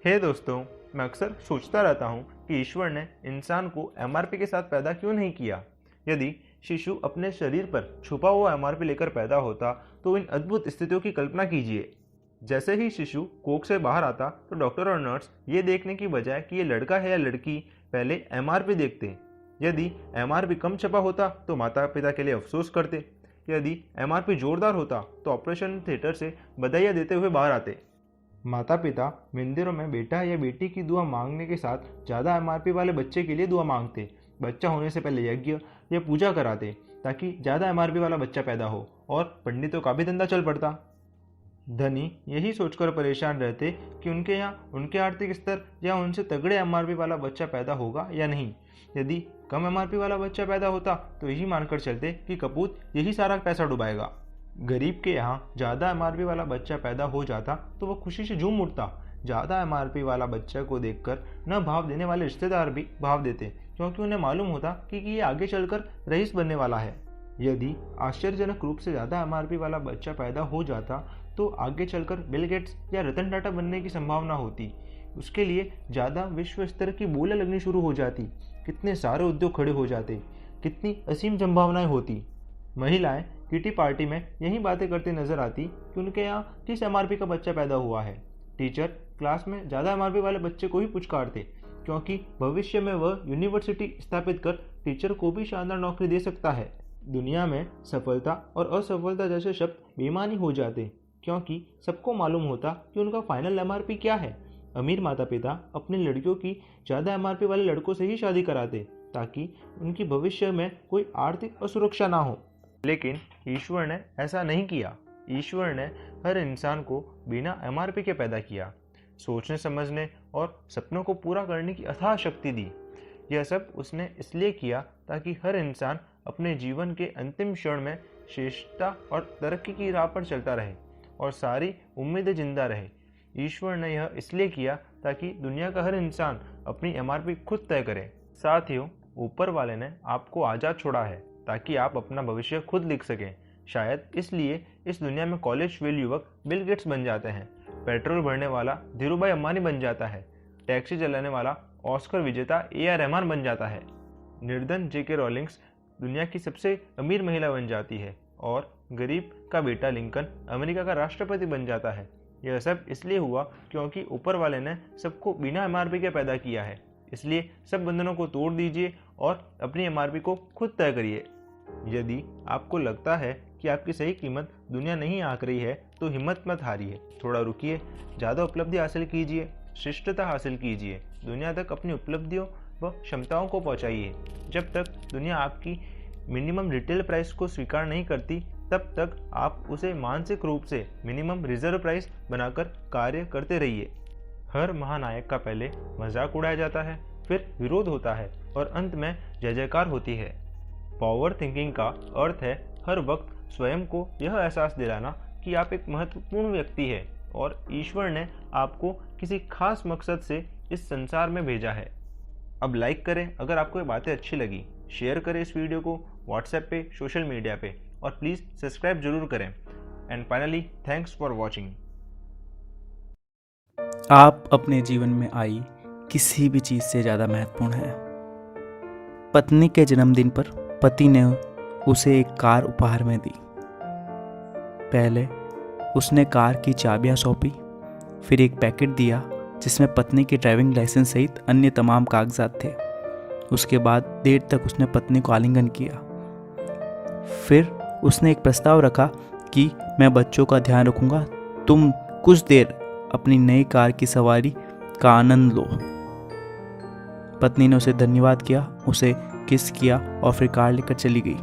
हे दोस्तों, मैं अक्सर सोचता रहता हूँ कि ईश्वर ने इंसान को एमआरपी के साथ पैदा क्यों नहीं किया। यदि शिशु अपने शरीर पर छुपा हुआ एमआरपी लेकर पैदा होता तो इन अद्भुत स्थितियों की कल्पना कीजिए। जैसे ही शिशु कोख से बाहर आता तो डॉक्टर और नर्स ये देखने की बजाय कि ये लड़का है या लड़की, पहले एमआरपी देखते। यदि एमआरपी कम छपा होता तो माता पिता के लिए अफसोस करते। यदि एमआरपी जोरदार होता तो ऑपरेशन थिएटर से बधाइयाँ देते हुए बाहर आते। माता पिता मंदिरों में बेटा या बेटी की दुआ मांगने के साथ ज़्यादा एमआरपी वाले बच्चे के लिए दुआ मांगते। बच्चा होने से पहले यज्ञ या पूजा कराते ताकि ज़्यादा एमआरपी वाला बच्चा पैदा हो और पंडितों का भी धंधा चल पड़ता। धनी यही सोचकर परेशान रहते कि उनके यहाँ उनके आर्थिक स्तर या उनसे तगड़े एमआरपी वाला बच्चा पैदा होगा या नहीं। यदि कम एमआरपी वाला बच्चा पैदा होता तो यही मानकर चलते कि कपूत यही सारा पैसा डुबाएगा। गरीब के यहाँ ज़्यादा एमआरपी वाला बच्चा पैदा हो जाता तो वो खुशी से झूम उठता। ज़्यादा एमआरपी वाला बच्चा को देखकर न भाव देने वाले रिश्तेदार भी भाव देते, क्योंकि उन्हें मालूम होता कि ये आगे चलकर रईस बनने वाला है। यदि आश्चर्यजनक रूप से ज़्यादा एमआरपी वाला बच्चा पैदा हो जाता तो आगे चलकर बिल गेट्स या रतन टाटा बनने की संभावना होती। उसके लिए ज़्यादा विश्व स्तर की बोलें लगनी शुरू हो जाती, कितने सारे उद्योग खड़े हो जाते, कितनी असीम संभावनाएं होती। महिलाएं किटी पार्टी में यही बातें करती नजर आती कि उनके यहाँ किस एमआरपी का बच्चा पैदा हुआ है। टीचर क्लास में ज़्यादा एमआरपी वाले बच्चे को ही पुचकारते, क्योंकि भविष्य में वह यूनिवर्सिटी स्थापित कर टीचर को भी शानदार नौकरी दे सकता है। दुनिया में सफलता और असफलता जैसे शब्द बेमानी हो जाते, क्योंकि सबको मालूम होता कि उनका फाइनल एमआरपी क्या है। अमीर माता पिता अपनी लड़कियों की ज़्यादा एमआरपी वाले लड़कों से ही शादी कराते ताकि उनकी भविष्य में कोई आर्थिक असुरक्षा ना हो। लेकिन ईश्वर ने ऐसा नहीं किया। ईश्वर ने हर इंसान को बिना एमआरपी के पैदा किया, सोचने समझने और सपनों को पूरा करने की अथाह शक्ति दी। यह सब उसने इसलिए किया ताकि हर इंसान अपने जीवन के अंतिम क्षण में श्रेष्ठता और तरक्की की राह पर चलता रहे और सारी उम्मीदें जिंदा रहे। ईश्वर ने यह इसलिए किया ताकि दुनिया का हर इंसान अपनी एमआरपी खुद तय करे। साथियों, ऊपर वाले ने आपको आज़ाद छोड़ा है ताकि आप अपना भविष्य खुद लिख सकें। शायद इसलिए इस दुनिया में कॉलेज फेल युवक बिल गेट्स बन जाते हैं, पेट्रोल भरने वाला धीरूभाई अंबानी बन जाता है, टैक्सी चलाने वाला ऑस्कर विजेता AR रहमान बन जाता है, निर्धन JK रॉलिंग्स दुनिया की सबसे अमीर महिला बन जाती है और गरीब का बेटा लिंकन अमेरिका का राष्ट्रपति बन जाता है। यह सब इसलिए हुआ क्योंकि ऊपर वाले ने सबको बिना एमआरपी के पैदा किया है। इसलिए सब बंधनों को तोड़ दीजिए और अपनी एमआरपी को खुद तय करिए। यदि आपको लगता है कि आपकी सही कीमत दुनिया नहीं आंक रही है तो हिम्मत मत हारिए, थोड़ा रुकिए, ज़्यादा उपलब्धि हासिल कीजिए, श्रेष्ठता हासिल कीजिए, दुनिया तक अपनी उपलब्धियों व क्षमताओं को पहुंचाइए। जब तक दुनिया आपकी मिनिमम रिटेल प्राइस को स्वीकार नहीं करती तब तक आप उसे मानसिक रूप से मिनिमम रिजर्व प्राइस बनाकर कार्य करते रहिए। हर महानायक का पहले मजाक उड़ाया जाता है, फिर विरोध होता है और अंत में जय जयकार होती है। पावर थिंकिंग का अर्थ है हर वक्त स्वयं को यह एहसास दिलाना कि आप एक महत्वपूर्ण व्यक्ति है और ईश्वर ने आपको किसी खास मकसद से इस संसार में भेजा है। अब लाइक करें अगर आपको ये बातें अच्छी लगी, शेयर करें इस वीडियो को व्हाट्सएप पे, सोशल मीडिया पे और प्लीज़ सब्सक्राइब जरूर करें। And finally thanks for watching. आप अपने जीवन में आई किसी भी चीज़ से ज़्यादा महत्वपूर्ण है। पत्नी के जन्मदिन पर पति ने उसे एक कार उपहार में दी। पहले उसने कार की चाबियां सौंपी, फिर एक पैकेट दिया जिसमें पत्नी की ड्राइविंग लाइसेंस सहित अन्य तमाम कागजात थे। उसके बाद देर तक उसने पत्नी को आलिंगन किया। फिर उसने एक प्रस्ताव रखा कि मैं बच्चों का ध्यान रखूंगा, तुम कुछ देर अपनी नई कार की सवारी का आनंद लो। पत्नी ने उसे धन्यवाद किया, उसे किस किया और फिर कार लेकर चली गई।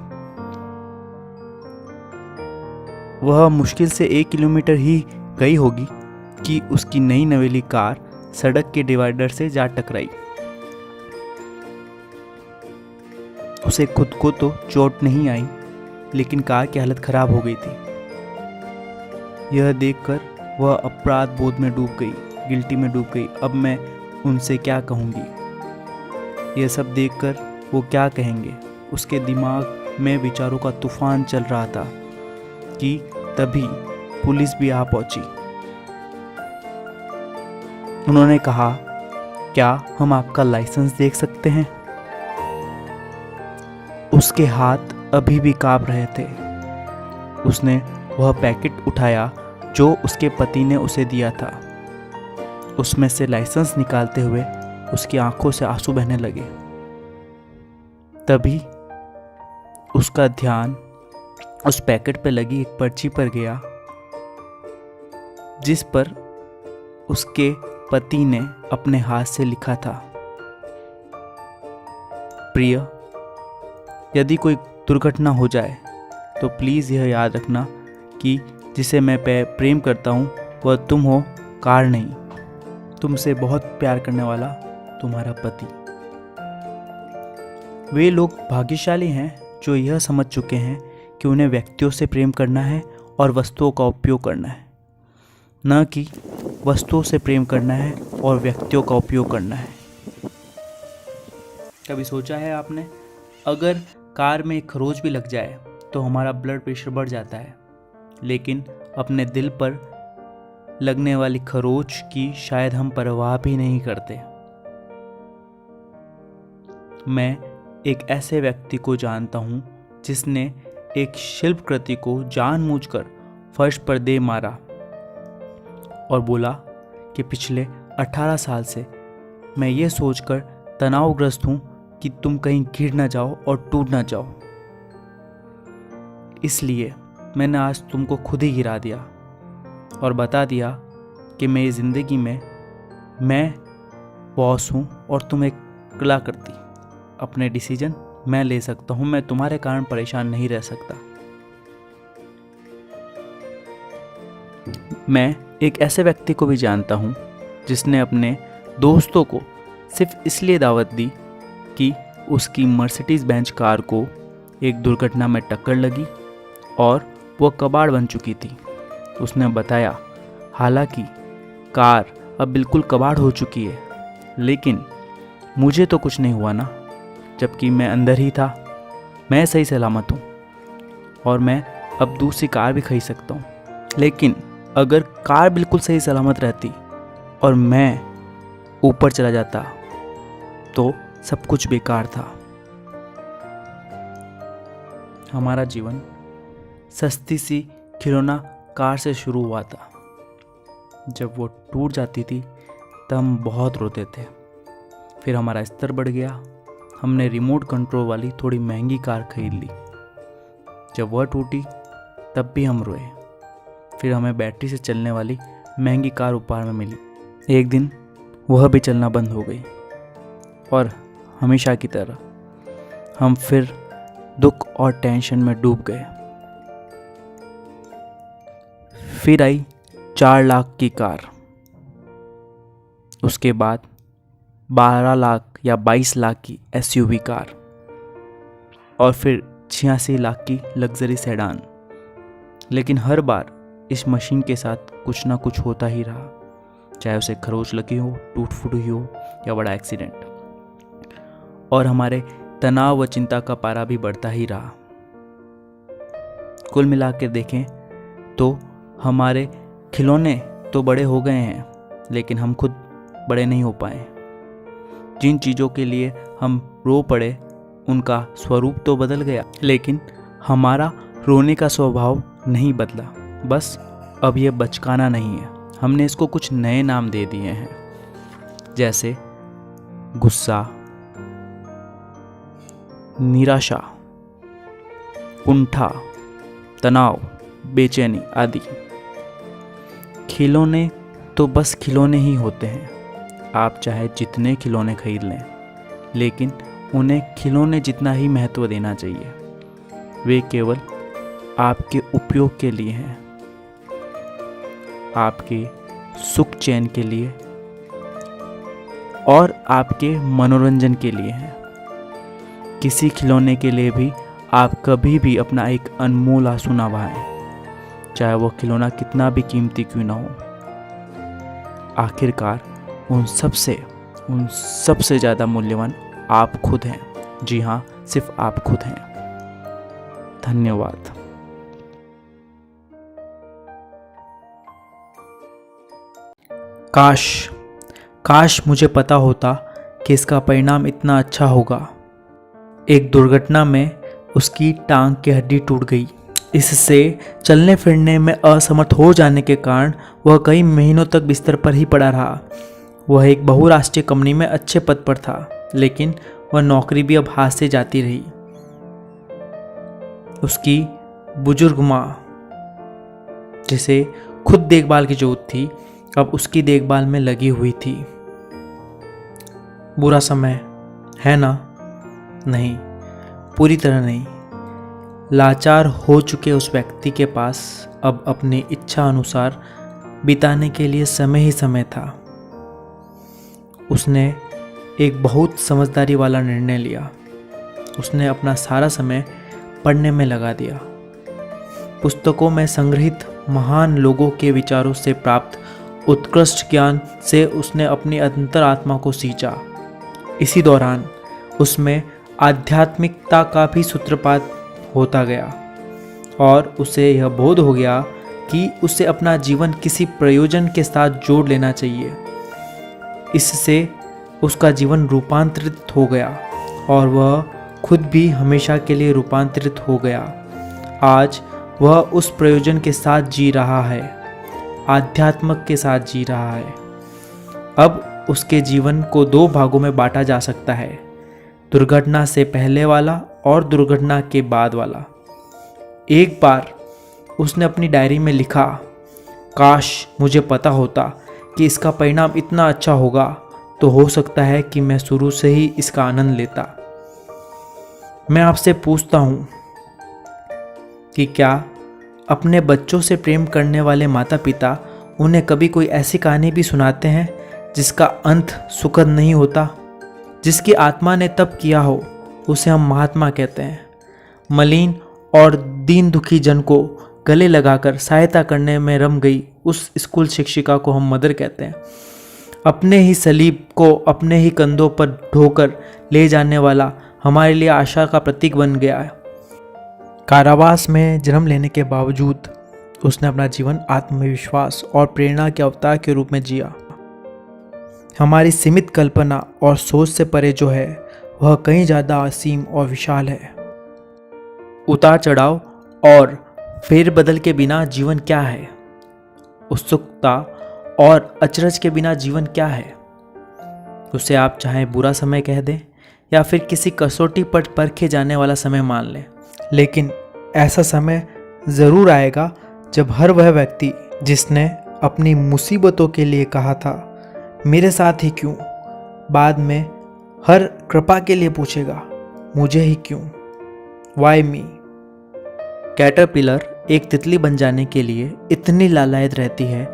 वह मुश्किल से 1 किलोमीटर ही गई होगी कि उसकी नई नवेली कार सड़क के डिवाइडर से जा टकराई। उसे खुद को तो चोट नहीं आई, लेकिन कार की हालत खराब हो गई थी। यह देखकर वह अपराध बोध में डूब गई, गिल्टी में डूब गई। अब मैं उनसे क्या कहूँगी? यह सब देखकर वो क्या कहेंगे? उसके दिमाग में विचारों का तूफान चल रहा था कि तभी पुलिस भी आ पहुंची। उन्होंने कहा, क्या हम आपका लाइसेंस देख सकते हैं? उसके हाथ अभी भी कांप रहे थे। उसने वह पैकेट उठाया जो उसके पति ने उसे दिया था। उसमें से लाइसेंस निकालते हुए उसकी आंखों से आंसू बहने लगे। तभी उसका ध्यान उस पैकेट पर लगी एक पर्ची पर गया, जिस पर उसके पति ने अपने हाथ से लिखा था, प्रिय, यदि कोई दुर्घटना हो जाए तो प्लीज़ यह याद रखना कि जिसे मैं प्रेम करता हूँ वह तुम हो, कार नहीं। तुमसे बहुत प्यार करने वाला तुम्हारा पति। वे लोग भाग्यशाली हैं जो यह समझ चुके हैं कि उन्हें व्यक्तियों से प्रेम करना है और वस्तुओं का उपयोग करना है, न कि वस्तुओं से प्रेम करना है और व्यक्तियों का उपयोग करना है। कभी सोचा है आपने, अगर कार में एक खरोच भी लग जाए तो हमारा ब्लड प्रेशर बढ़ जाता है, लेकिन अपने दिल पर लगने वाली खरोच की शायद हम परवाह भी नहीं करते। मैं एक ऐसे व्यक्ति को जानता हूं जिसने एक शिल्प कृति को जानबूझकर फर्श पर दे मारा और बोला कि पिछले 18 साल से मैं ये सोचकर तनावग्रस्त हूं कि तुम कहीं गिर ना जाओ और टूट ना जाओ, इसलिए मैंने आज तुमको खुद ही गिरा दिया और बता दिया कि मेरी ज़िंदगी में मैं बॉस हूँ और तुम एक कलाकृति। अपने डिसीजन मैं ले सकता हूँ, मैं तुम्हारे कारण परेशान नहीं रह सकता। मैं एक ऐसे व्यक्ति को भी जानता हूँ जिसने अपने दोस्तों को सिर्फ इसलिए दावत दी कि उसकी मर्सिडीज बेंज कार को एक दुर्घटना में टक्कर लगी और वह कबाड़ बन चुकी थी। उसने बताया, हालांकि कार अब बिल्कुल कबाड़ हो चुकी है, लेकिन मुझे तो कुछ नहीं हुआ ना, जबकि मैं अंदर ही था। मैं सही सलामत हूँ और मैं अब दूसरी कार भी खरीद सकता हूँ। लेकिन अगर कार बिल्कुल सही सलामत रहती और मैं ऊपर चला जाता तो सब कुछ बेकार था। हमारा जीवन सस्ती सी खिलौना कार से शुरू हुआ था। जब वो टूट जाती थी तब हम बहुत रोते थे। फिर हमारा स्तर बढ़ गया, हमने रिमोट कंट्रोल वाली थोड़ी महंगी कार खरीद ली। जब वह टूटी तब भी हम रोए। फिर हमें बैटरी से चलने वाली महंगी कार उपहार में मिली। एक दिन वह भी चलना बंद हो गई और हमेशा की तरह हम फिर दुख और टेंशन में डूब गए। फिर आई 4 लाख की कार, उसके बाद 12 लाख या 22 लाख की SUV कार और फिर 86 लाख की लग्जरी सेडान। लेकिन हर बार इस मशीन के साथ कुछ ना कुछ होता ही रहा, चाहे उसे खरोच लगी हो, टूट फूट हुई हो या बड़ा एक्सीडेंट। और हमारे तनाव व चिंता का पारा भी बढ़ता ही रहा। कुल मिलाकर देखें तो हमारे खिलौने तो बड़े हो गए हैं, लेकिन हम खुद बड़े नहीं हो पाए। जिन चीज़ों के लिए हम रो पड़े उनका स्वरूप तो बदल गया, लेकिन हमारा रोने का स्वभाव नहीं बदला। बस अब यह बचकाना नहीं है, हमने इसको कुछ नए नाम दे दिए हैं, जैसे गुस्सा, निराशा, कुंठा, तनाव, बेचैनी आदि। खिलौने तो बस खिलौने ही होते हैं। आप चाहे जितने खिलौने खरीद लें, लेकिन उन्हें खिलौने जितना ही महत्व देना चाहिए। वे केवल आपके उपयोग के लिए हैं, आपके सुख चैन के लिए और आपके मनोरंजन के लिए हैं। किसी खिलौने के लिए भी आप कभी भी अपना एक अनमोल आंसू ना बहाएं, चाहे वो खिलौना कितना भी कीमती क्यों ना हो। आखिरकार उन सबसे ज़्यादा मूल्यवान आप खुद हैं। जी हाँ, सिर्फ आप खुद हैं। धन्यवाद। काश काश मुझे पता होता कि इसका परिणाम इतना अच्छा होगा। एक दुर्घटना में उसकी टांग की हड्डी टूट गई। इससे चलने फिरने में असमर्थ हो जाने के कारण वह कई महीनों तक बिस्तर पर ही पड़ा रहा। वह एक बहुराष्ट्रीय कंपनी में अच्छे पद पर था, लेकिन वह नौकरी भी अब हाथ से जाती रही। उसकी बुजुर्ग माँ, जिसे खुद देखभाल की जरूरत थी, अब उसकी देखभाल में लगी हुई थी। बुरा समय है ना? नहीं, पूरी तरह नहीं। लाचार हो चुके उस व्यक्ति के पास अब अपनी इच्छा अनुसार बिताने के लिए समय ही समय था। उसने एक बहुत समझदारी वाला निर्णय लिया। उसने अपना सारा समय पढ़ने में लगा दिया। पुस्तकों में संग्रहित महान लोगों के विचारों से प्राप्त उत्कृष्ट ज्ञान से उसने अपनी अंतरात्मा को सींचा। इसी दौरान उसमें आध्यात्मिकता का भी सूत्रपात होता गया और उसे यह बोध हो गया कि उसे अपना जीवन किसी प्रयोजन के साथ जोड़ लेना चाहिए। इससे उसका जीवन रूपांतरित हो गया और वह खुद भी हमेशा के लिए रूपांतरित हो गया। आज वह उस प्रयोजन के साथ जी रहा है, आध्यात्मक के साथ जी रहा है। अब उसके जीवन को 2 भागों में बांटा जा सकता है, दुर्घटना से पहले वाला और दुर्घटना के बाद वाला। एक बार उसने अपनी डायरी में लिखा, काश मुझे पता होता कि इसका परिणाम इतना अच्छा होगा, तो हो सकता है कि मैं शुरू से ही इसका आनंद लेता। मैं आपसे पूछता हूँ कि क्या अपने बच्चों से प्रेम करने वाले माता पिता उन्हें कभी कोई ऐसी कहानी भी सुनाते हैं जिसका अंत सुखद नहीं होता? जिसकी आत्मा ने तप किया हो उसे हम महात्मा कहते हैं। मलिन और दीन दुखी जन को गले लगाकर सहायता करने में रम गई उस स्कूल शिक्षिका को हम मदर कहते हैं। अपने ही सलीब को अपने ही कंधों पर ढोकर ले जाने वाला हमारे लिए आशा का प्रतीक बन गया है। कारावास में जन्म लेने के बावजूद उसने अपना जीवन आत्मविश्वास और प्रेरणा के अवतार के रूप में जिया। हमारी सीमित कल्पना और सोच से परे जो है वह कहीं ज़्यादा असीम और विशाल है। उतार चढ़ाव और फेरबदल के बिना जीवन क्या है? उत्सुकता और अचरज के बिना जीवन क्या है? उसे आप चाहे बुरा समय कह दें या फिर किसी कसौटी पर परखे जाने वाला समय मान लें, लेकिन ऐसा समय ज़रूर आएगा जब हर वह व्यक्ति जिसने अपनी मुसीबतों के लिए कहा था मेरे साथ ही क्यों, बाद में हर कृपा के लिए पूछेगा मुझे ही क्यों, वाई मी। कैटरपिलर एक तितली बन जाने के लिए इतनी लालायत रहती है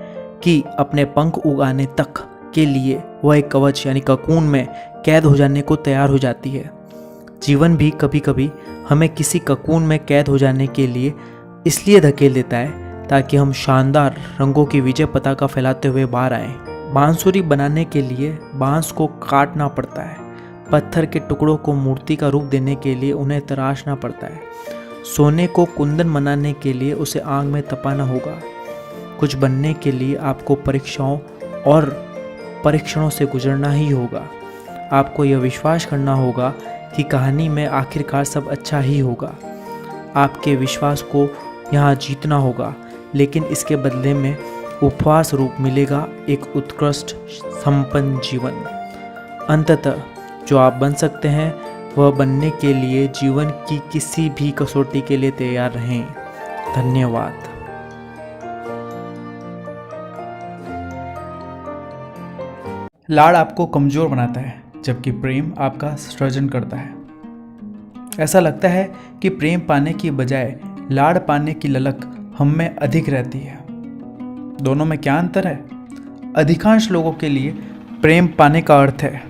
कि अपने पंख उगाने तक के लिए वह एक कवच यानी ककून में कैद हो जाने को तैयार हो जाती है। जीवन भी कभी कभी हमें किसी ककून में कैद हो जाने के लिए इसलिए धकेल देता है ताकि हम शानदार रंगों की विजय पताका फैलाते हुए बाहर आएं। बांसुरी बनाने के लिए बांस को काटना पड़ता है, पत्थर के टुकड़ों को मूर्ति का रूप देने के लिए उन्हें तराशना पड़ता है, सोने को कुंदन बनाने के लिए उसे आग में तपाना होगा। कुछ बनने के लिए आपको परीक्षाओं और परीक्षणों से गुजरना ही होगा। आपको यह विश्वास करना होगा कि कहानी में आखिरकार सब अच्छा ही होगा। आपके विश्वास को यहाँ जीतना होगा, लेकिन इसके बदले में उपहास रूप मिलेगा एक उत्कृष्ट संपन्न जीवन। अंततः जो आप बन सकते हैं वह बनने के लिए जीवन की किसी भी कसौटी के लिए तैयार रहें। धन्यवाद। लाड़ आपको कमज़ोर बनाता है, जबकि प्रेम आपका सृजन करता है। ऐसा लगता है कि प्रेम पाने की बजाय लाड़ पाने की ललक हम में अधिक रहती है। दोनों में क्या अंतर है? अधिकांश लोगों के लिए प्रेम पाने का अर्थ है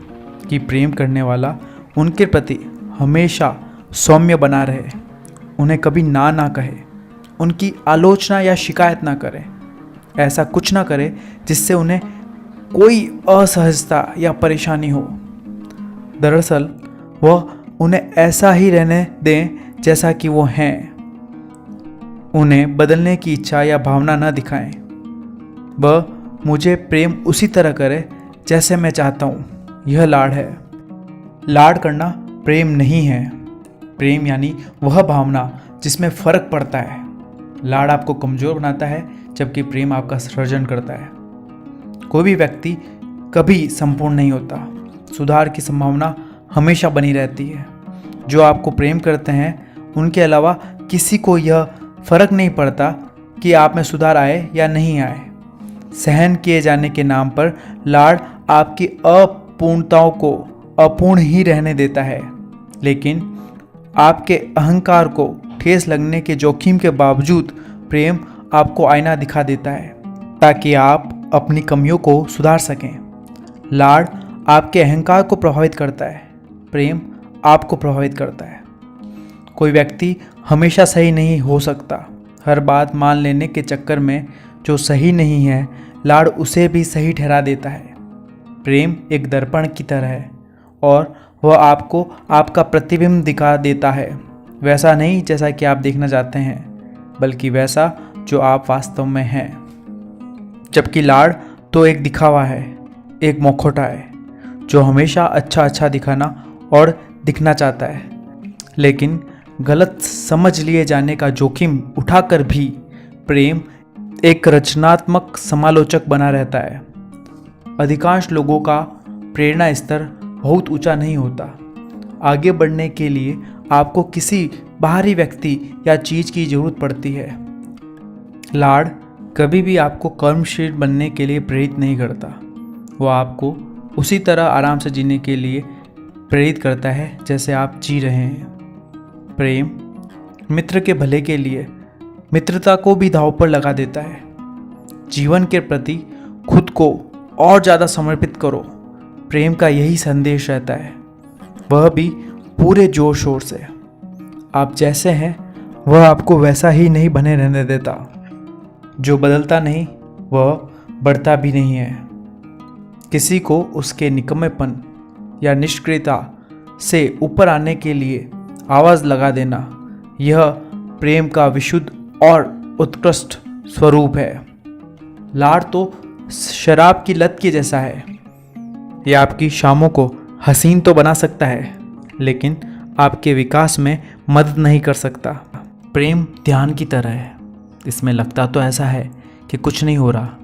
कि प्रेम करने वाला उनके प्रति हमेशा सौम्य बना रहे, उन्हें कभी ना कहे, उनकी आलोचना या शिकायत ना करे, ऐसा कुछ ना करे जिससे उन्हें कोई असहजता या परेशानी हो। दरअसल वह उन्हें ऐसा ही रहने दें जैसा कि वो हैं, उन्हें बदलने की इच्छा या भावना न दिखाएं। वह मुझे प्रेम उसी तरह करे जैसे मैं चाहता हूँ, यह लाड़ है। लाड़ करना प्रेम नहीं है। प्रेम यानी वह भावना जिसमें फर्क पड़ता है। लाड़ आपको कमज़ोर बनाता है, जबकि प्रेम आपका सृजन करता है। कोई भी व्यक्ति कभी संपूर्ण नहीं होता। सुधार की संभावना हमेशा बनी रहती है। जो आपको प्रेम करते हैं, उनके अलावा किसी को यह फर्क नहीं पड़ता कि आप में सुधार आए या नहीं आए। सहन किए जाने के नाम पर लाड़ आपकी अपूर्णताओं को अपूर्ण ही रहने देता है, लेकिन आपके अहंकार को ठेस लगने के जोखिम के बावजूद प्रेम आपको आईना दिखा देता है ताकि आप अपनी कमियों को सुधार सकें। लाड़ आपके अहंकार को प्रभावित करता है, प्रेम आपको प्रभावित करता है। कोई व्यक्ति हमेशा सही नहीं हो सकता। हर बात मान लेने के चक्कर में जो सही नहीं है, लाड़ उसे भी सही ठहरा देता है। प्रेम एक दर्पण की तरह है और वह आपको आपका प्रतिबिंब दिखा देता है, वैसा नहीं जैसा कि आप देखना चाहते हैं, बल्कि वैसा जो आप वास्तव में हैं। जबकि लाड़ तो एक दिखावा है, एक मुखौटा है जो हमेशा अच्छा दिखाना और दिखना चाहता है, लेकिन गलत समझ लिए जाने का जोखिम उठाकर भी प्रेम एक रचनात्मक समालोचक बना रहता है। अधिकांश लोगों का प्रेरणा स्तर बहुत ऊंचा नहीं होता। आगे बढ़ने के लिए आपको किसी बाहरी व्यक्ति या चीज़ की ज़रूरत पड़ती है। लाड़ कभी भी आपको कर्मशील बनने के लिए प्रेरित नहीं करता। वह आपको उसी तरह आराम से जीने के लिए प्रेरित करता है जैसे आप जी रहे हैं। प्रेम मित्र के भले के लिए मित्रता को भी दांव पर लगा देता है। जीवन के प्रति खुद को और ज़्यादा समर्पित करो। प्रेम का यही संदेश रहता है, वह भी पूरे जोर शोर से। आप जैसे हैं वह आपको वैसा ही नहीं बने रहने देता। जो बदलता नहीं वह बढ़ता भी नहीं है। किसी को उसके निकम्मेपन या निष्क्रियता से ऊपर आने के लिए आवाज़ लगा देना, यह प्रेम का विशुद्ध और उत्कृष्ट स्वरूप है। लाड़ तो शराब की लत के जैसा है। यह आपकी शामों को हसीन तो बना सकता है, लेकिन आपके विकास में मदद नहीं कर सकता। प्रेम ध्यान की तरह है। इसमें लगता तो ऐसा है कि कुछ नहीं हो रहा,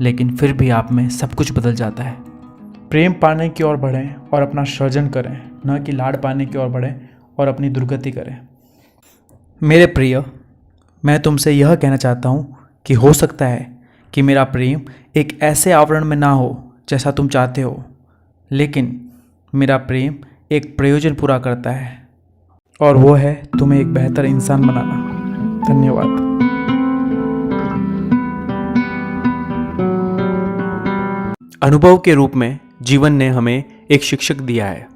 लेकिन फिर भी आप में सब कुछ बदल जाता है। प्रेम पाने की ओर बढ़ें और अपना सृजन करें, न कि लाड़ पाने की ओर बढ़ें और अपनी दुर्गति करें। मेरे प्रिय, मैं तुमसे यह कहना चाहता हूँ कि हो सकता है कि मेरा प्रेम एक ऐसे आवरण में ना हो जैसा तुम चाहते हो, लेकिन मेरा प्रेम एक प्रयोजन पूरा करता है, और वो है तुम्हें एक बेहतर इंसान बनाना। धन्यवाद। अनुभव के रूप में जीवन ने हमें एक शिक्षक दिया है।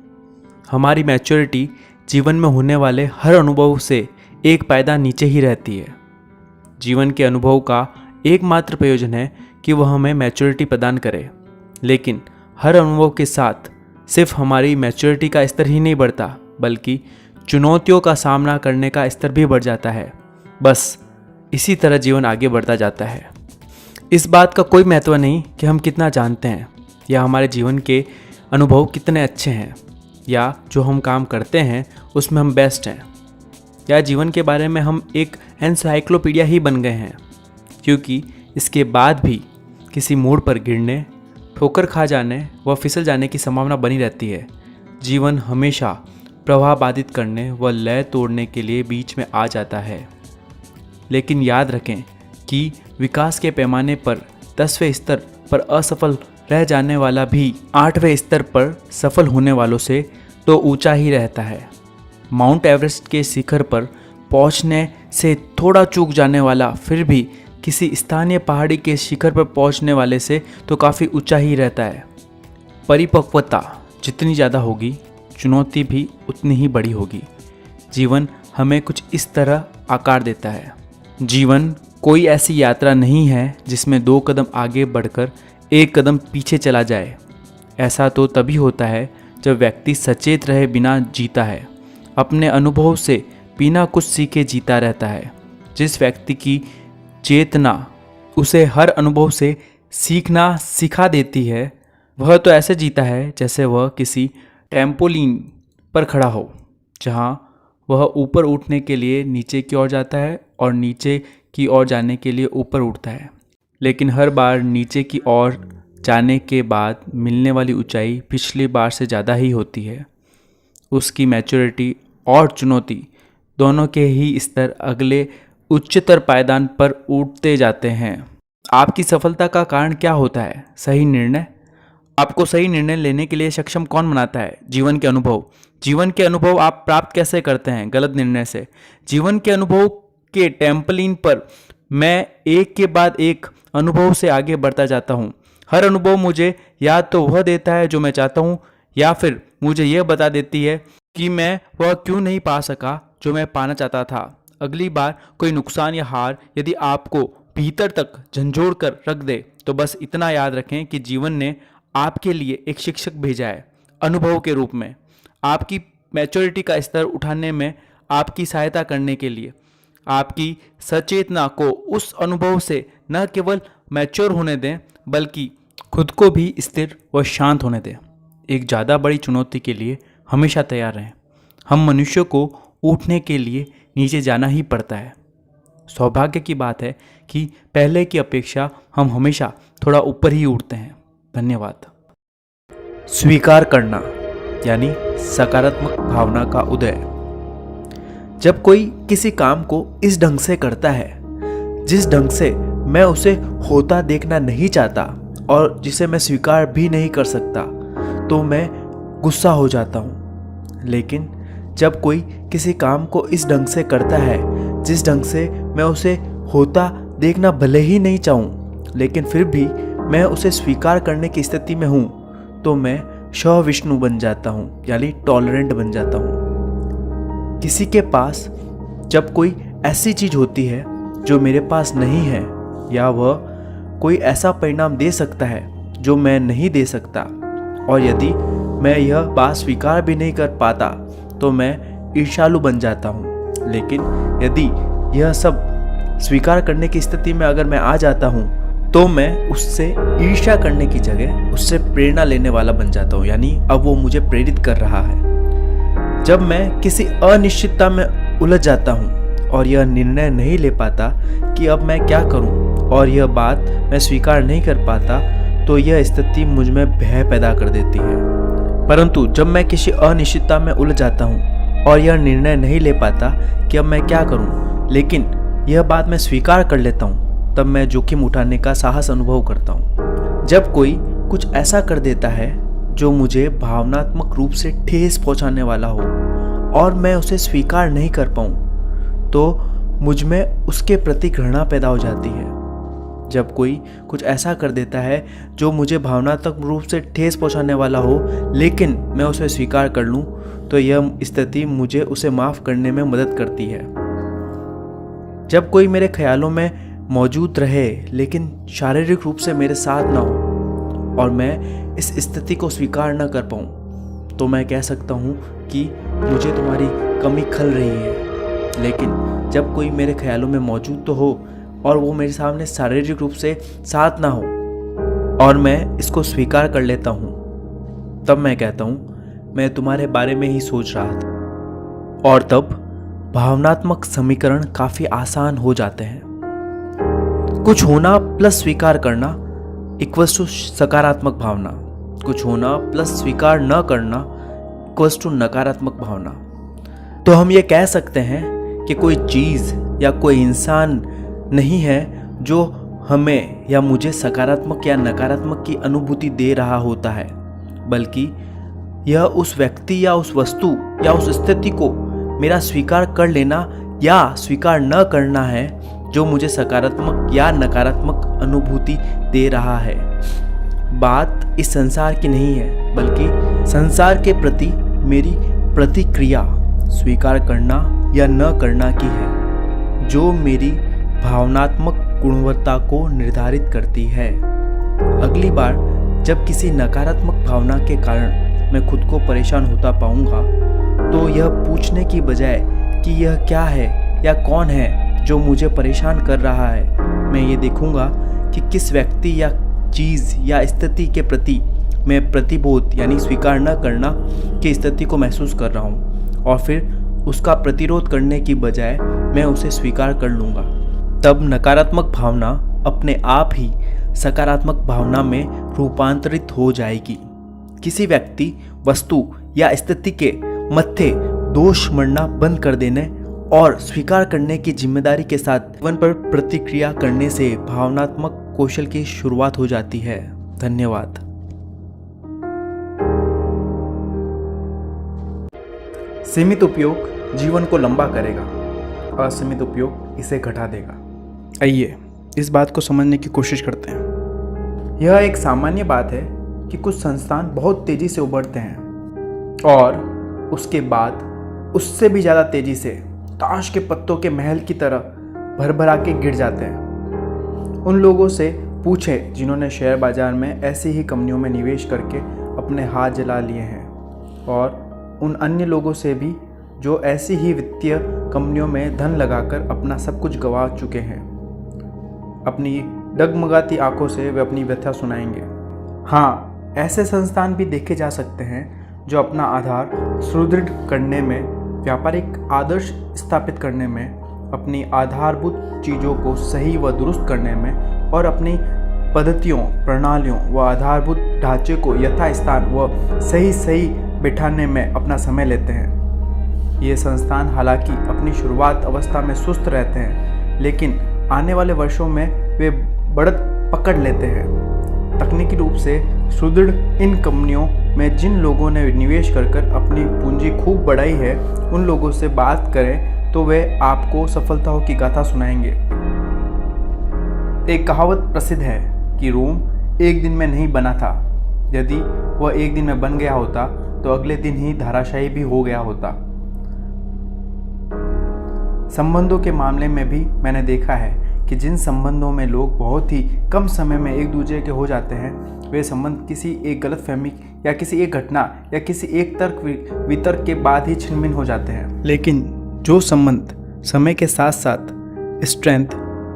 हमारी मैच्योरिटी जीवन में होने वाले हर अनुभव से एक पायदा नीचे ही रहती है। जीवन के अनुभव का एकमात्र प्रयोजन है कि वह हमें मैच्योरिटी प्रदान करे, लेकिन हर अनुभव के साथ सिर्फ हमारी मैच्योरिटी का स्तर ही नहीं बढ़ता, बल्कि चुनौतियों का सामना करने का स्तर भी बढ़ जाता है। बस इसी तरह जीवन आगे बढ़ता जाता है। इस बात का कोई महत्व नहीं कि हम कितना जानते हैं या हमारे जीवन के अनुभव कितने अच्छे हैं या जो हम काम करते हैं उसमें हम बेस्ट हैं या जीवन के बारे में हम एक एनसाइक्लोपीडिया ही बन गए हैं, क्योंकि इसके बाद भी किसी मोड़ पर गिरने, ठोकर खा जाने व फिसल जाने की संभावना बनी रहती है। जीवन हमेशा प्रवाह बाधित करने व लय तोड़ने के लिए बीच में आ जाता है, लेकिन याद रखें कि विकास के पैमाने पर 10वें स्तर पर असफल रह जाने वाला भी 8वें स्तर पर सफल होने वालों से तो ऊंचा ही रहता है। माउंट एवरेस्ट के शिखर पर पहुंचने से थोड़ा चूक जाने वाला फिर भी किसी स्थानीय पहाड़ी के शिखर पर पहुंचने वाले से तो काफ़ी ऊंचा ही रहता है। परिपक्वता जितनी ज़्यादा होगी, चुनौती भी उतनी ही बड़ी होगी। जीवन हमें कुछ इस तरह आकार देता है। जीवन कोई ऐसी यात्रा नहीं है जिसमें 2 कदम आगे बढ़कर 1 कदम पीछे चला जाए। ऐसा तो तभी होता है जब व्यक्ति सचेत रहे बिना जीता है, अपने अनुभव से बिना कुछ सीखे जीता रहता है। जिस व्यक्ति की चेतना उसे हर अनुभव से सीखना सिखा देती है, वह तो ऐसे जीता है जैसे वह किसी ट्रैम्पोलिन पर खड़ा हो, जहाँ वह ऊपर उठने के लिए नीचे की ओर जाता है और नीचे की ओर जाने के लिए ऊपर उठता है, लेकिन हर बार नीचे की ओर जाने के बाद मिलने वाली ऊंचाई पिछली बार से ज़्यादा ही होती है। उसकी मैच्योरिटी और चुनौती दोनों के ही स्तर अगले उच्चतर पायदान पर उठते जाते हैं। आपकी सफलता का कारण क्या होता है? सही निर्णय। आपको सही निर्णय लेने के लिए सक्षम कौन बनाता है? जीवन के अनुभव। जीवन के अनुभव आप प्राप्त कैसे करते हैं? गलत निर्णय से। जीवन के अनुभव के टेम्पलिन पर मैं एक के बाद एक अनुभव से आगे बढ़ता जाता हूँ। हर अनुभव मुझे या तो वह देता है जो मैं चाहता हूँ, या फिर मुझे यह बता देती है कि मैं वह क्यों नहीं पा सका जो मैं पाना चाहता था। अगली बार कोई नुकसान या हार यदि आपको भीतर तक झंझोड़ कर रख दे, तो बस इतना याद रखें कि जीवन ने आपके लिए एक शिक्षक भेजा है, अनुभव के रूप में, आपकी मैच्योरिटी का स्तर उठाने में आपकी सहायता करने के लिए। आपकी सचेतना को उस अनुभव से न केवल मैच्योर होने दें, बल्कि खुद को भी स्थिर व शांत होने दें। एक ज़्यादा बड़ी चुनौती के लिए हमेशा तैयार रहें। हम मनुष्य को उठने के लिए नीचे जाना ही पड़ता है। सौभाग्य की बात है कि पहले की अपेक्षा हम हमेशा थोड़ा ऊपर ही उठते हैं। धन्यवाद। स्वीकार करना यानी सकारात्मक भावना का उदय। जब कोई किसी काम को इस ढंग से करता है जिस ढंग से मैं उसे होता देखना नहीं चाहता और जिसे मैं स्वीकार भी नहीं कर सकता, तो मैं गुस्सा हो जाता हूँ। लेकिन जब कोई किसी काम को इस ढंग से करता है जिस ढंग से मैं उसे होता देखना भले ही नहीं चाहूँ, लेकिन फिर भी मैं उसे स्वीकार करने की स्थिति में हूँ, तो मैं सहिष्णु बन जाता हूँ, यानी टॉलरेंट बन जाता हूँ। किसी के पास जब कोई ऐसी चीज़ होती है जो मेरे पास नहीं है, या वह कोई ऐसा परिणाम दे सकता है जो मैं नहीं दे सकता, और यदि मैं यह बात स्वीकार भी नहीं कर पाता, तो मैं ईर्ष्यालु बन जाता हूँ। लेकिन यदि यह सब स्वीकार करने की स्थिति में अगर मैं आ जाता हूँ, तो मैं उससे ईर्ष्या करने की जगह उससे प्रेरणा लेने वाला बन जाता हूँ, यानी अब वो मुझे प्रेरित कर रहा है। जब मैं किसी अनिश्चितता में उलझ जाता हूँ और यह निर्णय नहीं ले पाता कि अब मैं क्या करूँ, और यह बात मैं स्वीकार नहीं कर पाता, तो यह स्थिति मुझ में भय पैदा कर देती है। परंतु जब मैं किसी अनिश्चितता में उलझ जाता हूँ और यह निर्णय नहीं ले पाता कि अब मैं क्या करूँ, लेकिन यह बात मैं स्वीकार कर लेता हूँ, तब मैं जोखिम उठाने का साहस अनुभव करता हूँ। जब कोई कुछ ऐसा कर देता है जो मुझे भावनात्मक रूप से ठेस पहुँचाने वाला हो और मैं उसे स्वीकार नहीं कर पाऊँ, तो मुझ में उसके प्रति घृणा पैदा हो जाती है। जब कोई कुछ ऐसा कर देता है जो मुझे भावनात्मक रूप से ठेस पहुंचाने वाला हो, लेकिन मैं उसे स्वीकार कर लूं, तो यह स्थिति मुझे उसे माफ़ करने में मदद करती है। जब कोई मेरे ख्यालों में मौजूद रहे लेकिन शारीरिक रूप से मेरे साथ ना हो और मैं इस स्थिति को स्वीकार न कर पाऊँ, तो मैं कह सकता हूँ कि मुझे तुम्हारी कमी खल रही है। लेकिन जब कोई मेरे ख्यालों में मौजूद तो हो और वो मेरे सामने शारीरिक रूप से साथ ना हो और मैं इसको स्वीकार कर लेता हूँ, तब मैं कहता हूँ मैं तुम्हारे बारे में ही सोच रहा था। और तब भावनात्मक समीकरण काफ़ी आसान हो जाते हैं। कुछ होना प्लस स्वीकार करना इक्वल्स टू सकारात्मक भावना, कुछ होना प्लस स्वीकार न करना इक्वल्स टू नकारात्मक भावना। तो हम ये कह सकते हैं कि कोई चीज़ या कोई इंसान नहीं है जो हमें या मुझे सकारात्मक या नकारात्मक की अनुभूति दे रहा होता है, बल्कि यह उस व्यक्ति या उस वस्तु या उस स्थिति को मेरा स्वीकार कर लेना या स्वीकार न करना है जो मुझे सकारात्मक या नकारात्मक अनुभूति दे रहा है। बात इस संसार की नहीं है, बल्कि संसार के प्रति मेरी प्रतिक्रिया स्वीकार करना या न करना की है, जो मेरी भावनात्मक गुणवत्ता को निर्धारित करती है। अगली बार जब किसी नकारात्मक भावना के कारण मैं खुद को परेशान होता पाऊंगा, तो यह पूछने की बजाय कि यह क्या है या कौन है जो मुझे परेशान कर रहा है, मैं ये देखूंगा कि किस व्यक्ति या चीज़ या स्थिति के प्रति मैं प्रतिबोध यानी स्वीकार न करना की स्थिति को महसूस कर रहा हूँ और फिर उसका प्रतिरोध करने की बजाय मैं उसे स्वीकार कर लूँगा, तब नकारात्मक भावना अपने आप ही सकारात्मक भावना में रूपांतरित हो जाएगी। किसी व्यक्ति, वस्तु या स्थिति के मत्थे दोष मढ़ना बंद कर देने और स्वीकार करने की जिम्मेदारी के साथ जीवन पर प्रतिक्रिया करने से भावनात्मक कौशल की शुरुआत हो जाती है। धन्यवाद। सीमित उपयोग जीवन को लंबा करेगा, असीमित उपयोग इसे घटा देगा। आइए इस बात को समझने की कोशिश करते हैं। यह एक सामान्य बात है कि कुछ संस्थान बहुत तेजी से उभरते हैं और उसके बाद उससे भी ज़्यादा तेजी से ताश के पत्तों के महल की तरह भरभरा के गिर जाते हैं। उन लोगों से पूछें जिन्होंने शेयर बाजार में ऐसी ही कंपनियों में निवेश करके अपने हाथ जला लिए हैं, और उन अन्य लोगों से भी जो ऐसी ही वित्तीय कंपनियों में धन लगाकर अपना सब कुछ गंवा चुके हैं। अपनी डगमगाती आंखों से वे अपनी व्यथा सुनाएंगे। हाँ, ऐसे संस्थान भी देखे जा सकते हैं जो अपना आधार सुदृढ़ करने में, व्यापारिक आदर्श स्थापित करने में, अपनी आधारभूत चीज़ों को सही व दुरुस्त करने में और अपनी पद्धतियों, प्रणालियों व आधारभूत ढांचे को यथास्थान व सही बिठाने में अपना समय लेते हैं। ये संस्थान हालांकि अपनी शुरुआत अवस्था में सुस्त रहते हैं, लेकिन आने वाले वर्षों में वे बढ़त पकड़ लेते हैं। तकनीकी रूप से सुदृढ़ इन कंपनियों में जिन लोगों ने निवेश कर अपनी पूंजी खूब बढ़ाई है, उन लोगों से बात करें तो वे आपको सफलताओं की गाथा सुनाएंगे। एक कहावत प्रसिद्ध है कि रोम एक दिन में नहीं बना था। यदि वह एक दिन में बन गया होता तो अगले दिन ही धराशायी भी हो गया होता। संबंधों के मामले में भी मैंने देखा है कि जिन संबंधों में लोग बहुत ही कम समय में एक दूसरे के हो जाते हैं, वे संबंध किसी एक गलतफहमी या किसी एक घटना या किसी एक तर्क वितर्क के बाद ही छिन्न-भिन्न हो जाते हैं। लेकिन जो संबंध समय के साथ साथ स्ट्रेंथ,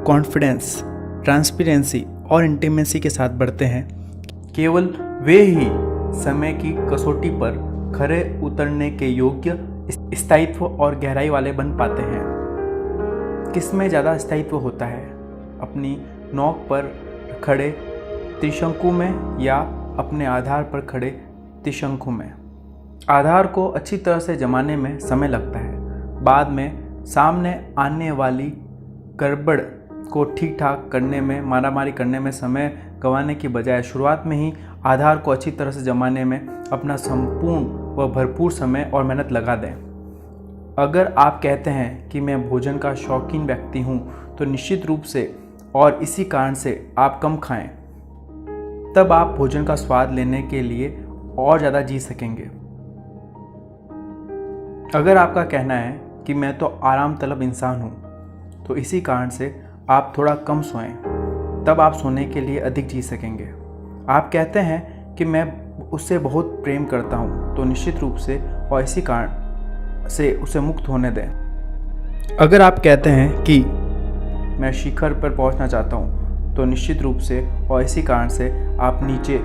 कॉन्फिडेंस, ट्रांसपेरेंसी और इंटीमेसी के साथ बढ़ते हैं, केवल वे ही समय की कसौटी पर खरे उतरने के योग्य स्थायित्व और गहराई वाले बन पाते हैं। किसमें ज़्यादा स्थायित्व होता है, अपनी नोक पर खड़े त्रिशंकु में या अपने आधार पर खड़े त्रिशंकु में? आधार को अच्छी तरह से जमाने में समय लगता है। बाद में सामने आने वाली गड़बड़ को ठीक ठाक करने में, मारामारी करने में समय गंवाने की बजाय शुरुआत में ही आधार को अच्छी तरह से जमाने में अपना संपूर्ण व भरपूर समय और मेहनत लगा दें। अगर आप कहते हैं कि मैं भोजन का शौकीन व्यक्ति हूँ, तो निश्चित रूप से और इसी कारण से आप कम खाएं। तब आप भोजन का स्वाद लेने के लिए और ज़्यादा जी सकेंगे। अगर आपका कहना है कि मैं तो आराम तलब इंसान हूँ, तो इसी कारण से आप थोड़ा कम सोएं, तब आप सोने के लिए अधिक जी सकेंगे। आप कहते हैं कि मैं उससे बहुत प्रेम करता हूँ, तो निश्चित रूप से और इसी कारण से उसे मुक्त होने दें। अगर आप कहते हैं कि मैं शिखर पर पहुँचना चाहता हूँ, तो निश्चित रूप से और इसी कारण से आप नीचे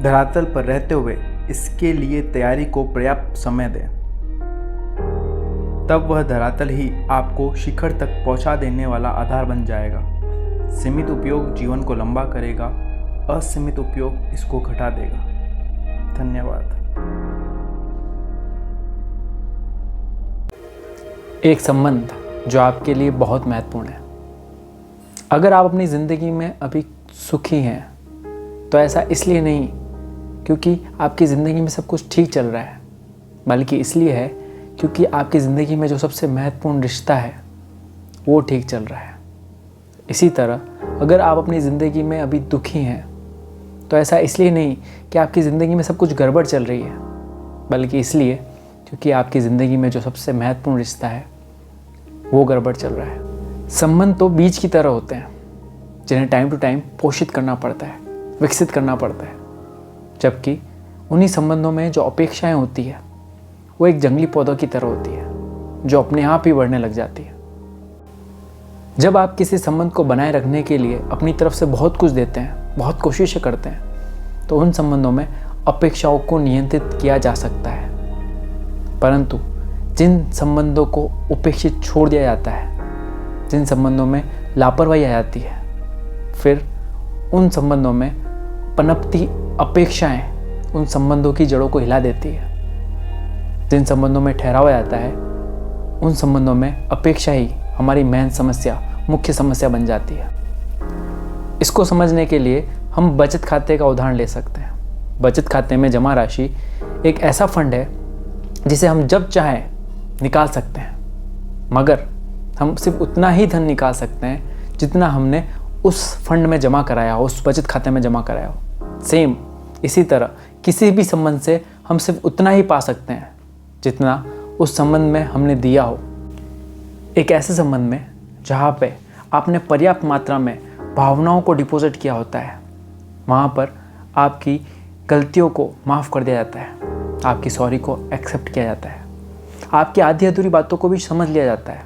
धरातल पर रहते हुए इसके लिए तैयारी को पर्याप्त समय दें। तब वह धरातल ही आपको शिखर तक पहुंचा देने वाला आधार बन जाएगा। सीमित उपयोग जीवन को लंबा करेगा, असीमित उपयोग इसको घटा देगा। धन्यवाद। एक संबंध जो आपके लिए बहुत महत्वपूर्ण है। अगर आप अपनी ज़िंदगी में अभी सुखी हैं, तो ऐसा इसलिए नहीं क्योंकि आपकी ज़िंदगी में सब कुछ ठीक चल रहा है, बल्कि इसलिए है क्योंकि आपकी ज़िंदगी में जो सबसे महत्वपूर्ण रिश्ता है वो ठीक चल रहा है। इसी तरह अगर आप अपनी ज़िंदगी में अभी दुखी हैं, तो ऐसा इसलिए नहीं कि आपकी ज़िंदगी में सब कुछ गड़बड़ चल रही है, बल्कि इसलिए क्योंकि आपकी ज़िंदगी में जो सबसे महत्वपूर्ण रिश्ता है वो गड़बड़ चल रहा है। संबंध तो बीज की तरह होते हैं जिन्हें टाइम टू टाइम पोषित करना पड़ता है, विकसित करना पड़ता है, जबकि उन्हीं संबंधों में जो अपेक्षाएं होती है वो एक जंगली पौधों की तरह होती है जो अपने आप ही बढ़ने लग जाती है। जब आप किसी संबंध को बनाए रखने के लिए अपनी तरफ से बहुत कुछ देते हैं, बहुत कोशिशें करते हैं, तो उन संबंधों में अपेक्षाओं को नियंत्रित किया जा सकता है, परंतु जिन संबंधों को उपेक्षित छोड़ दिया जाता है, जिन संबंधों में लापरवाही आ जाती है, फिर उन संबंधों में पनपती अपेक्षाएं उन संबंधों की जड़ों को हिला देती है। जिन संबंधों में ठहराव आ जाता है, उन संबंधों में अपेक्षा ही हमारी मेन समस्या, मुख्य समस्या बन जाती है। इसको समझने के लिए हम बचत खाते का उदाहरण ले सकते हैं। बचत खाते में जमा राशि एक ऐसा फंड है जिसे हम जब चाहें निकाल सकते हैं, मगर हम सिर्फ उतना ही धन निकाल सकते हैं जितना हमने उस फंड में जमा कराया हो, उस बचत खाते में जमा कराया हो। सेम इसी तरह किसी भी संबंध से हम सिर्फ उतना ही पा सकते हैं जितना उस संबंध में हमने दिया हो। एक ऐसे संबंध में जहाँ पे आपने पर्याप्त मात्रा में भावनाओं को डिपॉजिट किया होता है, वहाँ पर आपकी गलतियों को माफ़ कर दिया जाता है, आपकी सॉरी को एक्सेप्ट किया जाता है, आपकी आधी अधूरी बातों को भी समझ लिया जाता है।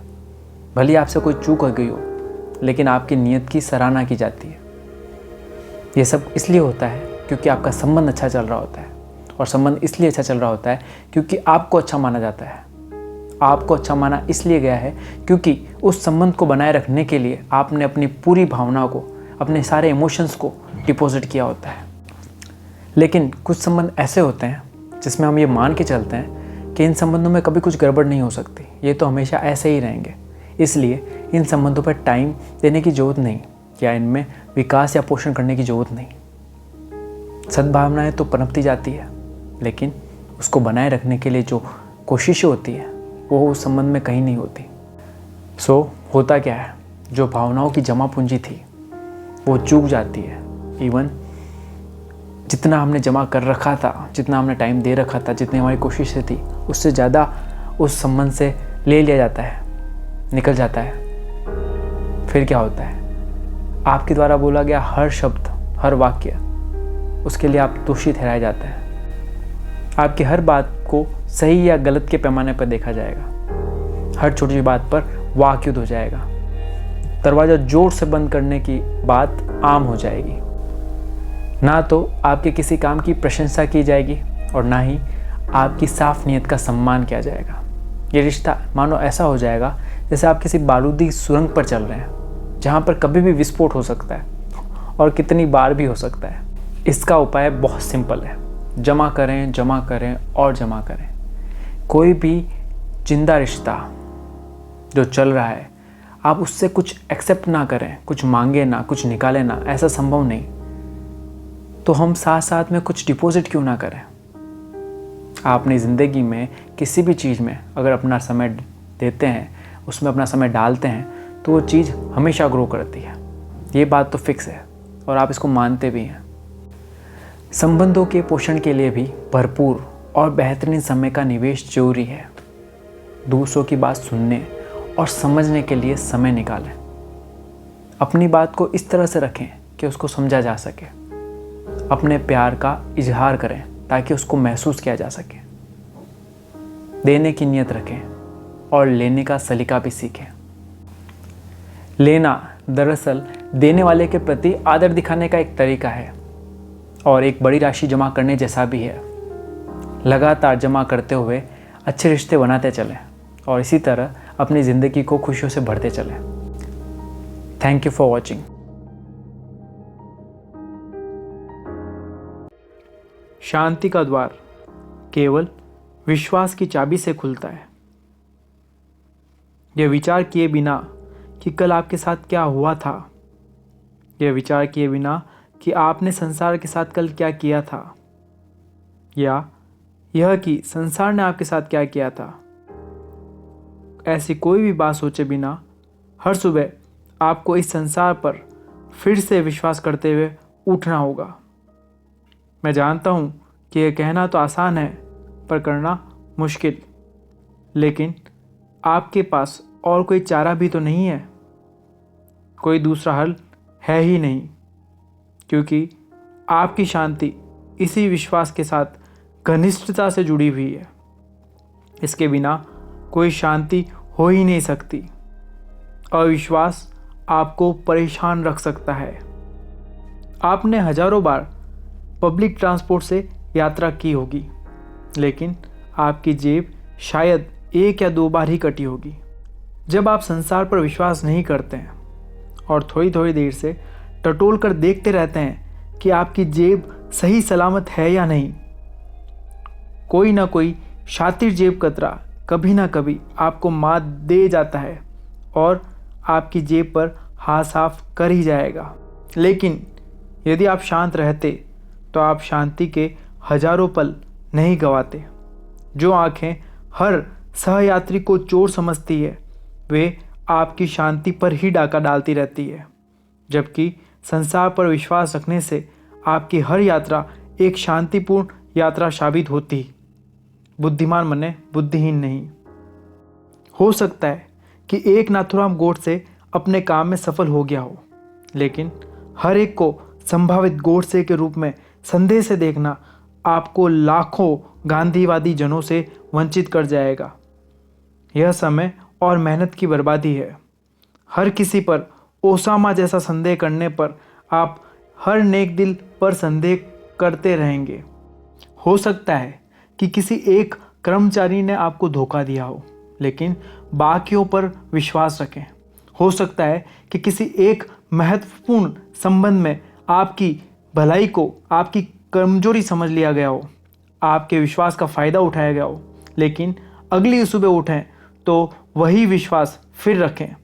भले आपसे कोई चूक हो गई हो, लेकिन आपकी नीयत की सराहना की जाती है। ये सब इसलिए होता है क्योंकि आपका संबंध अच्छा चल रहा होता है, और संबंध इसलिए अच्छा चल रहा होता है क्योंकि आपको अच्छा माना जाता है। आपको अच्छा माना इसलिए गया है क्योंकि उस संबंध को बनाए रखने के लिए आपने अपनी पूरी भावना को, अपने सारे इमोशंस को डिपॉजिट किया होता है। लेकिन कुछ संबंध ऐसे होते हैं जिसमें हम ये मान के चलते हैं कि इन संबंधों में कभी कुछ गड़बड़ नहीं हो सकती, ये तो हमेशा ऐसे ही रहेंगे, इसलिए इन संबंधों पर टाइम देने की ज़रूरत नहीं, या इनमें विकास या पोषण करने की ज़रूरत नहीं। सद्भावनाएं तो पनपती जाती है, लेकिन उसको बनाए रखने के लिए जो कोशिशें होती है वो उस संबंध में कहीं नहीं होती। सो होता क्या है, जो भावनाओं की जमा पूंजी थी वो चूक जाती है। इवन जितना हमने जमा कर रखा था, जितना हमने टाइम दे रखा था, जितनी हमारी कोशिशें थी, उससे ज़्यादा उस संबंध से ले लिया जाता है, निकल जाता है। फिर क्या होता है, आपके द्वारा बोला गया हर शब्द, हर वाक्य, उसके लिए आप दोषी ठहराए जाते हैं। आपकी हर बात को सही या गलत के पैमाने पर देखा जाएगा। हर छोटी बात पर वाक युद्ध हो जाएगा। दरवाज़ा जोर से बंद करने की बात आम हो जाएगी। ना तो आपके किसी काम की प्रशंसा की जाएगी और ना ही आपकी साफ नीयत का सम्मान किया जाएगा। ये रिश्ता मानो ऐसा हो जाएगा जैसे आप किसी बारूदी सुरंग पर चल रहे हैं, जहाँ पर कभी भी विस्फोट हो सकता है और कितनी बार भी हो सकता है। इसका उपाय बहुत सिंपल है, जमा करें, जमा करें और जमा करें। कोई भी जिंदा रिश्ता जो चल रहा है, आप उससे कुछ एक्सेप्ट ना करें, कुछ मांगे ना, कुछ निकाले ना, ऐसा संभव नहीं। तो हम साथ साथ में कुछ डिपॉजिट क्यों ना करें। आप अपनी ज़िंदगी में किसी भी चीज़ में अगर अपना समय देते हैं, उसमें अपना समय डालते हैं, तो वो चीज़ हमेशा ग्रो करती है। ये बात तो फिक्स है और आप इसको मानते भी हैं। संबंधों के पोषण के लिए भी भरपूर और बेहतरीन समय का निवेश जरूरी है। दूसरों की बात सुनने और समझने के लिए समय निकालें। अपनी बात को इस तरह से रखें कि उसको समझा जा सके। अपने प्यार का इजहार करें ताकि उसको महसूस किया जा सके। देने की नीयत रखें और लेने का सलीका भी सीखें। लेना दरअसल देने वाले के प्रति आदर दिखाने का एक तरीका है और एक बड़ी राशि जमा करने जैसा भी है। लगातार जमा करते हुए अच्छे रिश्ते बनाते चलें और इसी तरह अपनी ज़िंदगी को खुशियों से भरते चलें। Thank you for watching. शांति का द्वार केवल विश्वास की चाबी से खुलता है। यह विचार किए बिना कि कल आपके साथ क्या हुआ था, यह विचार किए बिना कि आपने संसार के साथ कल क्या किया था, या यह कि संसार ने आपके साथ क्या किया था, ऐसी कोई भी बात सोचे बिना हर सुबह आपको इस संसार पर फिर से विश्वास करते हुए उठना होगा। मैं जानता हूँ कि यह कहना तो आसान है पर करना मुश्किल, लेकिन आपके पास और कोई चारा भी तो नहीं है, कोई दूसरा हल है ही नहीं, क्योंकि आपकी शांति इसी विश्वास के साथ घनिष्ठता से जुड़ी हुई है। इसके बिना कोई शांति हो ही नहीं सकती। अविश्वास आपको परेशान रख सकता है। आपने हजारों बार पब्लिक ट्रांसपोर्ट से यात्रा की होगी, लेकिन आपकी जेब शायद 1 या 2 बार ही कटी होगी। जब आप संसार पर विश्वास नहीं करते हैं और थोड़ी थोड़ी देर से टटोल कर देखते रहते हैं कि आपकी जेब सही सलामत है या नहीं, कोई ना कोई शातिर जेब कतरा कभी ना कभी आपको मात दे जाता है और आपकी जेब पर हाथ साफ कर ही जाएगा। लेकिन यदि आप शांत रहते तो आप शांति के हजारों पल नहीं गंवाते। जो आंखें हर सहयात्री को चोर समझती है, वे आपकी शांति पर ही डाका डालती रहती है, जबकि संसार पर विश्वास रखने से आपकी हर यात्रा एक शांतिपूर्ण यात्रा साबित होती। बुद्धिमान बने, बुद्धिहीन नहीं। हो सकता है कि एक नाथुराम गोडसे अपने काम में सफल हो गया हो, लेकिन हर एक को संभावित गोडसे के रूप में संदेह से देखना आपको लाखों गांधीवादी जनों से वंचित कर जाएगा। यह समय और मेहनत की बर्बादी है। हर किसी पर ओसामा जैसा संदेह करने पर आप हर नेक दिल पर संदेह करते रहेंगे। हो सकता है कि किसी एक कर्मचारी ने आपको धोखा दिया हो, लेकिन बाकियों पर विश्वास रखें। हो सकता है कि किसी एक महत्वपूर्ण संबंध में आपकी भलाई को आपकी कमजोरी समझ लिया गया हो, आपके विश्वास का फ़ायदा उठाया गया हो, लेकिन अगली सुबह उठें तो वही विश्वास फिर रखें।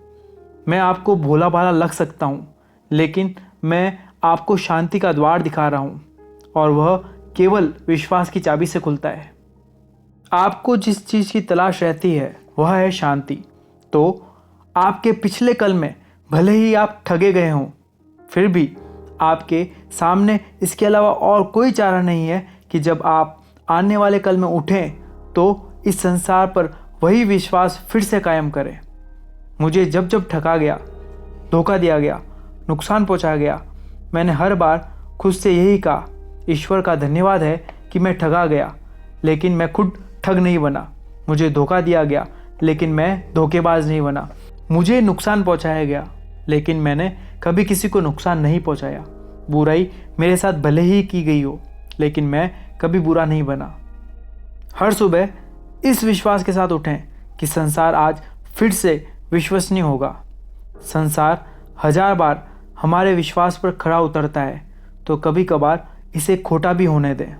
मैं आपको भोला भाला लग सकता हूँ, लेकिन मैं आपको शांति का द्वार दिखा रहा हूँ और वह केवल विश्वास की चाबी से खुलता है। आपको जिस चीज़ की तलाश रहती है वह है शांति। तो आपके पिछले कल में भले ही आप ठगे गए हों, फिर भी आपके सामने इसके अलावा और कोई चारा नहीं है कि जब आप आने वाले कल में उठें तो इस संसार पर वही विश्वास फिर से कायम करें। मुझे जब जब ठगा गया, धोखा दिया गया, नुकसान पहुंचाया गया, मैंने हर बार खुद से यही कहा, ईश्वर का धन्यवाद है कि मैं ठगा गया, लेकिन मैं खुद ठग नहीं बना। मुझे धोखा दिया गया, लेकिन मैं धोखेबाज नहीं बना। मुझे नुकसान पहुंचाया गया, लेकिन मैंने कभी किसी को नुकसान नहीं पहुंचाया। बुराई मेरे साथ भले ही की गई हो, लेकिन मैं कभी बुरा नहीं बना। हर सुबह इस विश्वास के साथ उठें कि संसार आज फिर से विश्वसनीय होगा। संसार 1000 बार हमारे विश्वास पर खरा उतरता है, तो कभी कभार इसे खोटा भी होने दें।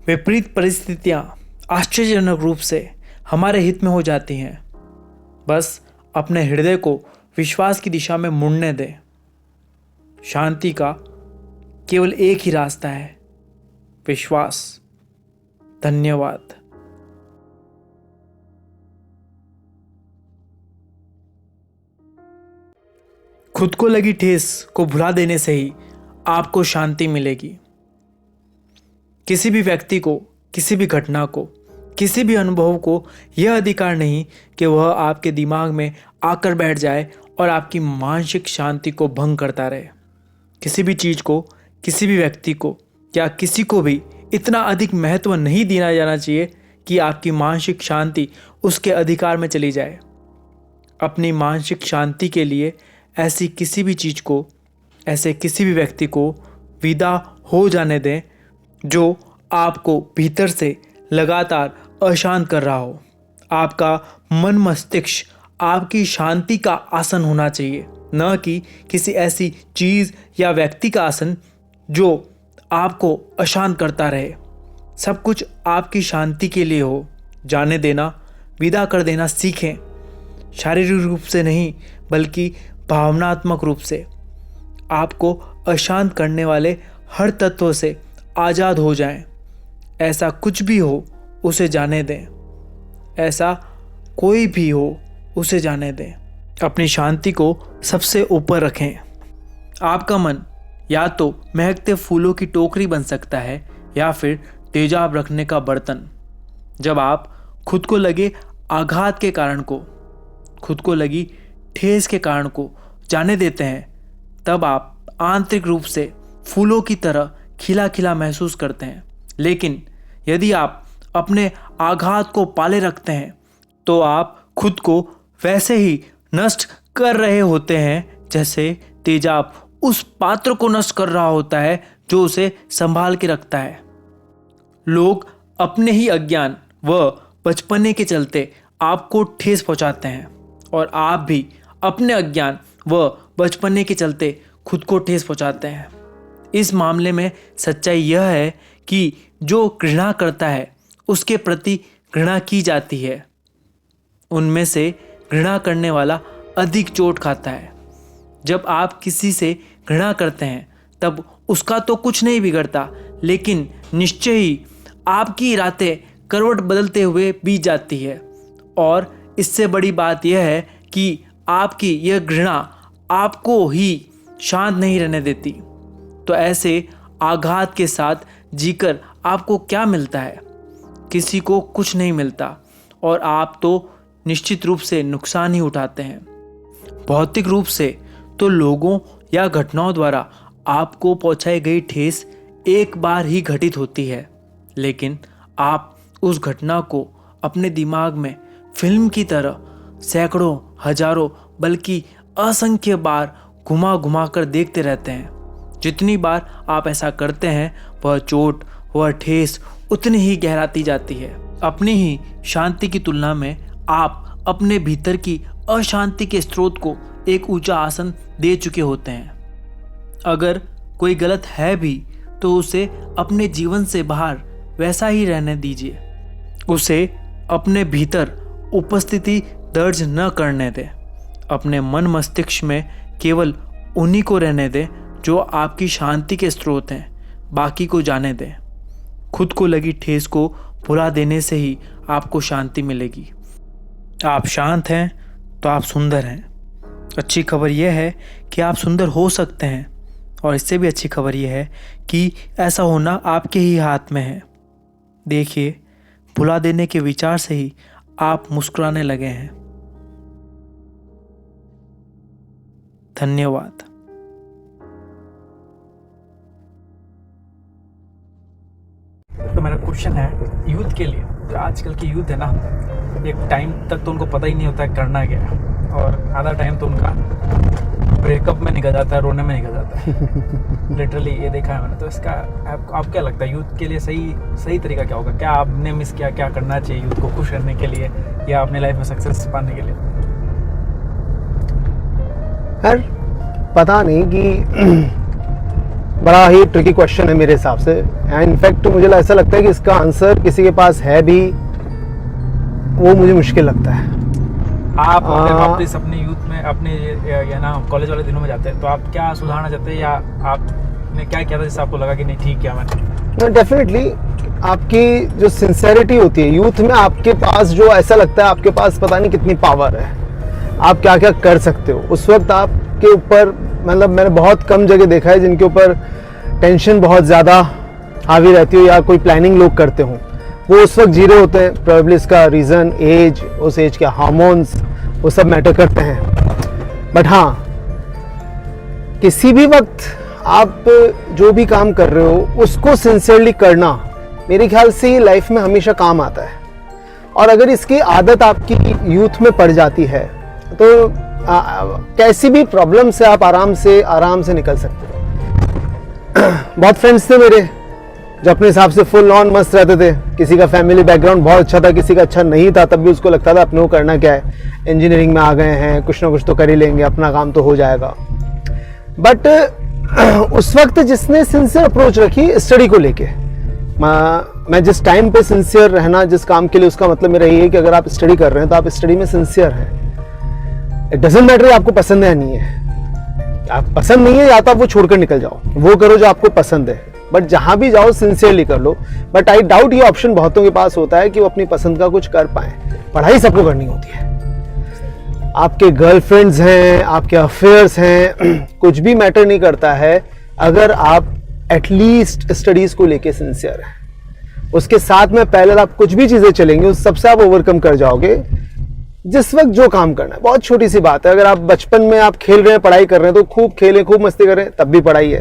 विपरीत परिस्थितियाँ आश्चर्यजनक रूप से हमारे हित में हो जाती हैं। बस अपने हृदय को विश्वास की दिशा में मुड़ने दें। शांति का केवल एक ही रास्ता है, विश्वास। धन्यवाद। खुद को लगी ठेस को भुला देने से ही आपको शांति मिलेगी। किसी भी व्यक्ति को, किसी भी घटना को, किसी भी अनुभव को यह अधिकार नहीं कि वह आपके दिमाग में आकर बैठ जाए और आपकी मानसिक शांति को भंग करता रहे। किसी भी चीज़ को, किसी भी व्यक्ति को या किसी को भी इतना अधिक महत्व नहीं दिया जाना चाहिए कि आपकी मानसिक शांति उसके अधिकार में चली जाए। अपनी मानसिक शांति के लिए ऐसी किसी भी चीज़ को, ऐसे किसी भी व्यक्ति को विदा हो जाने दें जो आपको भीतर से लगातार अशांत कर रहा हो। आपका मन मस्तिष्क आपकी शांति का आसन होना चाहिए, न कि किसी ऐसी चीज़ या व्यक्ति का आसन जो आपको अशांत करता रहे। सब कुछ आपकी शांति के लिए हो। जाने देना, विदा कर देना सीखें। शारीरिक रूप से नहीं, बल्कि भावनात्मक रूप से। आपको अशांत करने वाले हर तत्व से आज़ाद हो जाएं। ऐसा कुछ भी हो उसे जाने दें। ऐसा कोई भी हो उसे जाने दें। अपनी शांति को सबसे ऊपर रखें। आपका मन या तो महकते फूलों की टोकरी बन सकता है या फिर तेजाब रखने का बर्तन। जब आप खुद को लगे आघात के कारण को, खुद को लगी ठेस के कारण को जाने देते हैं, तब आप आंतरिक रूप से फूलों की तरह खिला खिला महसूस करते हैं। लेकिन यदि आप अपने आघात को पाले रखते हैं तो आप खुद को वैसे ही नष्ट कर रहे होते हैं जैसे तेजाब उस पात्र को नष्ट कर रहा होता है जो उसे संभाल के रखता है। लोग अपने ही अज्ञान व बचपने के चलते आपको ठेस पहुंचाते हैं और आप भी अपने अज्ञान व बचपने के चलते खुद को ठेस पहुंचाते हैं। इस मामले में सच्चाई यह है कि जो घृणा करता है उसके प्रति घृणा की जाती है। उनमें से घृणा करने वाला अधिक चोट खाता है। जब आप किसी से घृणा करते हैं तब उसका तो कुछ नहीं बिगड़ता, लेकिन निश्चय ही आपकी रातें करवट बदलते हुए बीत जाती है। और इससे बड़ी बात यह है कि आपकी यह घृणा आपको ही शांत नहीं रहने देती। तो ऐसे आघात के साथ जीकर आपको क्या मिलता है? किसी को कुछ नहीं मिलता और आप तो निश्चित रूप से नुकसान ही उठाते हैं। भौतिक रूप से तो लोगों या घटनाओं द्वारा आपको पहुंचाई गई ठेस एक बार ही घटित होती है, लेकिन आप उस घटना को अपने दिमाग में फिल्म की तरह सैकड़ों, हजारों, बल्कि असंख्य बार घुमा घुमा कर देखते रहते हैं। जितनी बार आप ऐसा करते हैं वह चोट, वह ठेस उतनी ही गहराती जाती है। अपनी ही शांति की तुलना में आप अपने भीतर की अशांति के स्रोत को एक ऊंचा आसन दे चुके होते हैं। अगर कोई गलत है भी तो उसे अपने जीवन से बाहर वैसा ही रहने दीजिए। उसे अपने भीतर उपस्थिति दर्ज न करने दें। अपने मन मस्तिष्क में केवल उन्हीं को रहने दें जो आपकी शांति के स्रोत हैं, बाकी को जाने दें। खुद को लगी ठेस को भुला देने से ही आपको शांति मिलेगी। आप शांत हैं तो आप सुंदर हैं। अच्छी खबर यह है कि आप सुंदर हो सकते हैं, और इससे भी अच्छी खबर यह है कि ऐसा होना आपके ही हाथ में है। देखिए, भुला देने के विचार से ही आप मुस्कुराने लगे हैं। धन्यवाद। तो मेरा क्वेश्चन है यूथ के लिए, जो आजकल की यूथ है ना, एक टाइम तक तो उनको पता ही नहीं होता है करना क्या है, और आधा टाइम तो उनका ब्रेकअप में निकल जाता है, रोने में निकल जाता है। लिटरली ये देखा है मैंने। तो इसका आप क्या लगता है यूथ के लिए सही तरीका क्या होगा? क्या आपने मिस किया? क्या करना चाहिए यूथ को खुश करने के लिए या अपने लाइफ में सक्सेस पाने के लिए? यार पता नहीं कि बड़ा ही ट्रिकी क्वेश्चन है मेरे हिसाब से। इनफैक्ट मुझे ऐसा लगता है कि इसका आंसर किसी के पास है भी, वो मुझे मुश्किल लगता है। आप अगर वापस अपने यूथ में अपने या ना कॉलेज वाले दिनों में जाते हैं तो आप क्या सुधारना चाहते हैं, या आपने क्या किया था जिससे आपको लगा कि नहीं ठीक किया मैंने? डेफिनेटली आपकी जो सिंसेरिटी होती है यूथ में, आपके पास जो ऐसा लगता है आपके पास पता नहीं कितनी पावर है, आप क्या क्या कर सकते हो। उस वक्त आपके ऊपर, मतलब मैंने बहुत कम जगह देखा है जिनके ऊपर टेंशन बहुत ज़्यादा हावी रहती हो या कोई प्लानिंग लोग करते हों, वो उस वक्त जी रहे होते हैं। प्रोबेबली इसका रीज़न एज, उस एज के हार्मोन्स, वो सब मैटर करते हैं। बट हाँ, किसी भी वक्त आप जो भी काम कर रहे हो उसको सिंसियरली करना मेरे ख्याल से ही लाइफ में हमेशा काम आता है। और अगर इसकी आदत आपकी यूथ में पड़ जाती है तो कैसी भी प्रॉब्लम से आप आराम से निकल सकते हो। बहुत फ्रेंड्स थे मेरे जो अपने हिसाब से फुल ऑन मस्त रहते थे। किसी का फैमिली बैकग्राउंड बहुत अच्छा था, किसी का अच्छा नहीं था, तब भी उसको लगता था अपने को करना क्या है, इंजीनियरिंग में आ गए हैं, कुछ ना कुछ तो कर ही लेंगे, अपना काम तो हो जाएगा। बट उस वक्त जिसने सिंसियर अप्रोच रखी स्टडी को लेके, मैं जिस टाइम पे सिंसियर रहना जिस काम के लिए, उसका मतलब मेरा ये है कि अगर आप स्टडी कर रहे हैं तो आप स्टडी में सिंसियर हैं। इट डजंट मैटर आपको पसंद है या नहीं है। आप पसंद नहीं है या तो आप वो छोड़कर निकल जाओ, वो करो जो आपको पसंद है, बट जहां भी जाओ सिंसियरली कर लो। बट आई डाउट ये ऑप्शन बहुतों के पास होता है कि वो अपनी पसंद का कुछ कर पाए। पढ़ाई सबको करनी होती है। आपके गर्लफ्रेंड्स हैं, आपके अफेयर्स हैं, कुछ भी मैटर नहीं करता है अगर आप एटलीस्ट स्टडीज को लेके सिंसियर हैं। उसके साथ में पैरेलल आप कुछ भी चीजें चलेंगे, उस सबसे आप ओवरकम कर जाओगे। जिस वक्त जो काम करना है, बहुत छोटी सी बात है। अगर आप बचपन में आप खेल रहे हैं, पढ़ाई कर रहे हैं, तो खूब खेलें, खूब मस्ती करें, तब भी पढ़ाई है।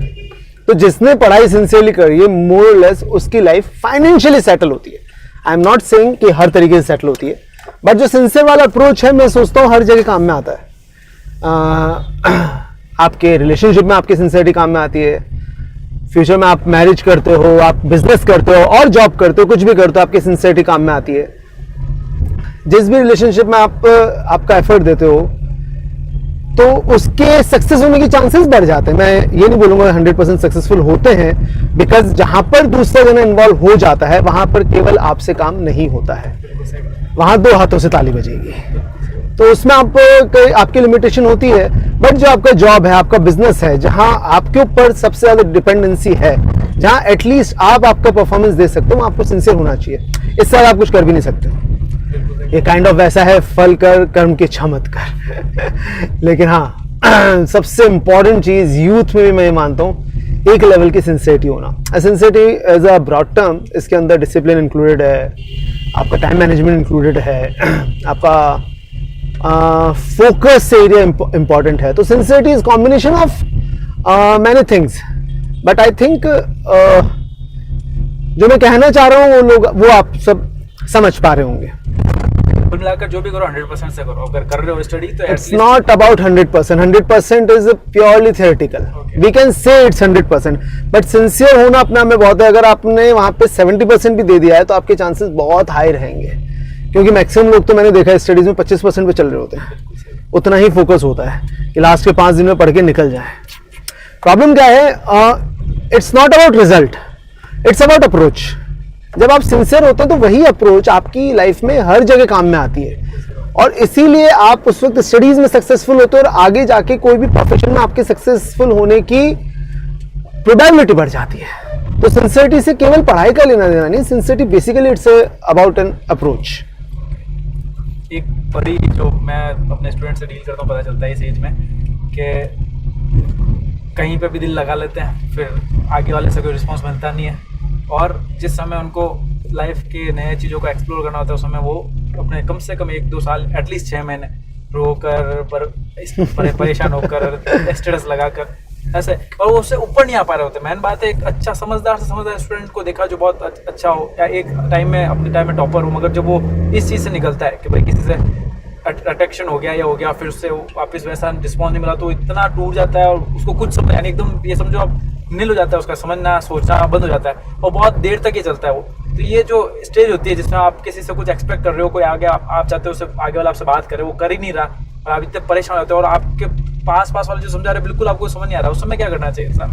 तो जिसने पढ़ाई सिंसियरली करी है, मोर और लेस उसकी लाइफ फाइनेंशियली सेटल होती है। आई एम नॉट सेइंग कि हर तरीके से सेटल होती है, बट जो सिंसियर वाला अप्रोच है, मैं सोचता हूँ हर जगह काम में आता है। आपके रिलेशनशिप में आपकी सिंसियरिटी काम में आती है, फ्यूचर में आप मैरिज करते हो, आप बिजनेस करते हो और जॉब करते हो, कुछ भी करते हो, आपकी सिंसियरिटी काम में आती है। जिस भी रिलेशनशिप में आप आपका एफर्ट देते हो तो उसके सक्सेस होने के चांसेस बढ़ जाते हैं। मैं ये नहीं बोलूंगा 100% सक्सेसफुल होते हैं, बिकॉज जहां पर दूसरा जना इन्वॉल्व हो जाता है वहां पर केवल आपसे काम नहीं होता है, वहां 2 हाथों से ताली बजेगी। तो उसमें आपकी लिमिटेशन होती है। बट जो आपका जॉब है, आपका बिजनेस है, जहां आपके ऊपर सबसे ज्यादा डिपेंडेंसी है, जहां एटलीस्ट आप आपका परफॉर्मेंस दे सकते हो, वहां आपको सिंसियर होना चाहिए। इससे आप कुछ कर भी नहीं सकते। ये काइंड ऑफ वैसा है, फल कर कर्म की इच्छा मत कर। लेकिन हाँ, सबसे इंपॉर्टेंट चीज यूथ में भी मैं मानता हूँ एक लेवल की सिंसियरिटी होना। Sincerity as a broad term, इसके अंदर डिसिप्लिन इंक्लूडेड है, आपका टाइम मैनेजमेंट इंक्लूडेड है, आपका फोकस एरिया इंपॉर्टेंट है। तो sincerity is combination of many things. But I think जो मैं कहना चाह रहा हूँ वो आप सब समझ पा रहे होंगे। कुल मिलाकर जो भी करो 100% से करो। अगर कर रहे हो स्टडी तो it's not about 100%. 100% is purely theoretical. We can say it's 100%, but sincere होना अपने आप में बहुत है. अगर आपने वहां पे 70% भी दे दिया है तो आपके चांसेस बहुत हाई रहेंगे, क्योंकि मैक्सिमम लोग तो मैंने देखा है स्टडीज में 25% पे चल रहे होते हैं. उतना ही फोकस होता है कि लास्ट के 5 दिन में पढ़ के निकल जाए. प्रॉब्लम क्या है? It's not about result, it's about approach. जब आप सिंसियर होते हैं तो वही अप्रोच आपकी लाइफ में हर जगह काम में आती है, और इसीलिए आप उस वक्त स्टडीज में सक्सेसफुल होते हो और आगे जाके कोई भी प्रोफेशन में आपके सक्सेसफुल होने की प्रोबेबिलिटी बढ़ जाती है. तो सिंसियरिटी से केवल पढ़ाई का लेना देना नहीं. Sincerity basically it's about an approach. एक बड़ी जो मैं अपने स्टूडेंट से डील करता हूँ, पता चलता है इस एज में कि कहीं पे भी दिल लगा लेते हैं, फिर आगे वाले से कोई रिस्पॉन्स मिलता नहीं है, और जिस समय उनको लाइफ के नए चीज़ों को एक्सप्लोर करना होता है उस समय वो अपने कम से कम 1-2 साल एटलीस्ट 6 महीने रोकर परेशान होकर स्टेटस लगाकर ऐसे, और वो उससे ऊपर नहीं आ पा रहे होते. मैन बात है, एक अच्छा समझदार से समझदार स्टूडेंट को देखा जो बहुत अच्छा हो या एक टाइम में अपने टाइम में टॉपर हो, मगर जब वो इस चीज़ से निकलता है कि भाई किसी से अट्रैक्शन हो गया या हो गया, फिर उससे वापस वैसा रिस्पॉन्स नहीं मिला, तो इतना टूट जाता है और उसको कुछ समझ, यानी एकदम ये समझो आप नील हो जाता है, उसका समझना सोचना बंद हो जाता है, और बहुत देर तक ये चलता है वो. तो ये जो स्टेज होती है जिसमें आप किसी से कुछ एक्सपेक्ट कर रहे हो, कोई आगे आप चाहते हो उससे आगे वाला आपसे बात करे, वो कर ही नहीं रहा, और आप इतने परेशान होते हो, और आपके पास वाले जो समझा रहे बिल्कुल आपको समझ नहीं आ रहा, उस समय क्या करना चाहिए इंसान?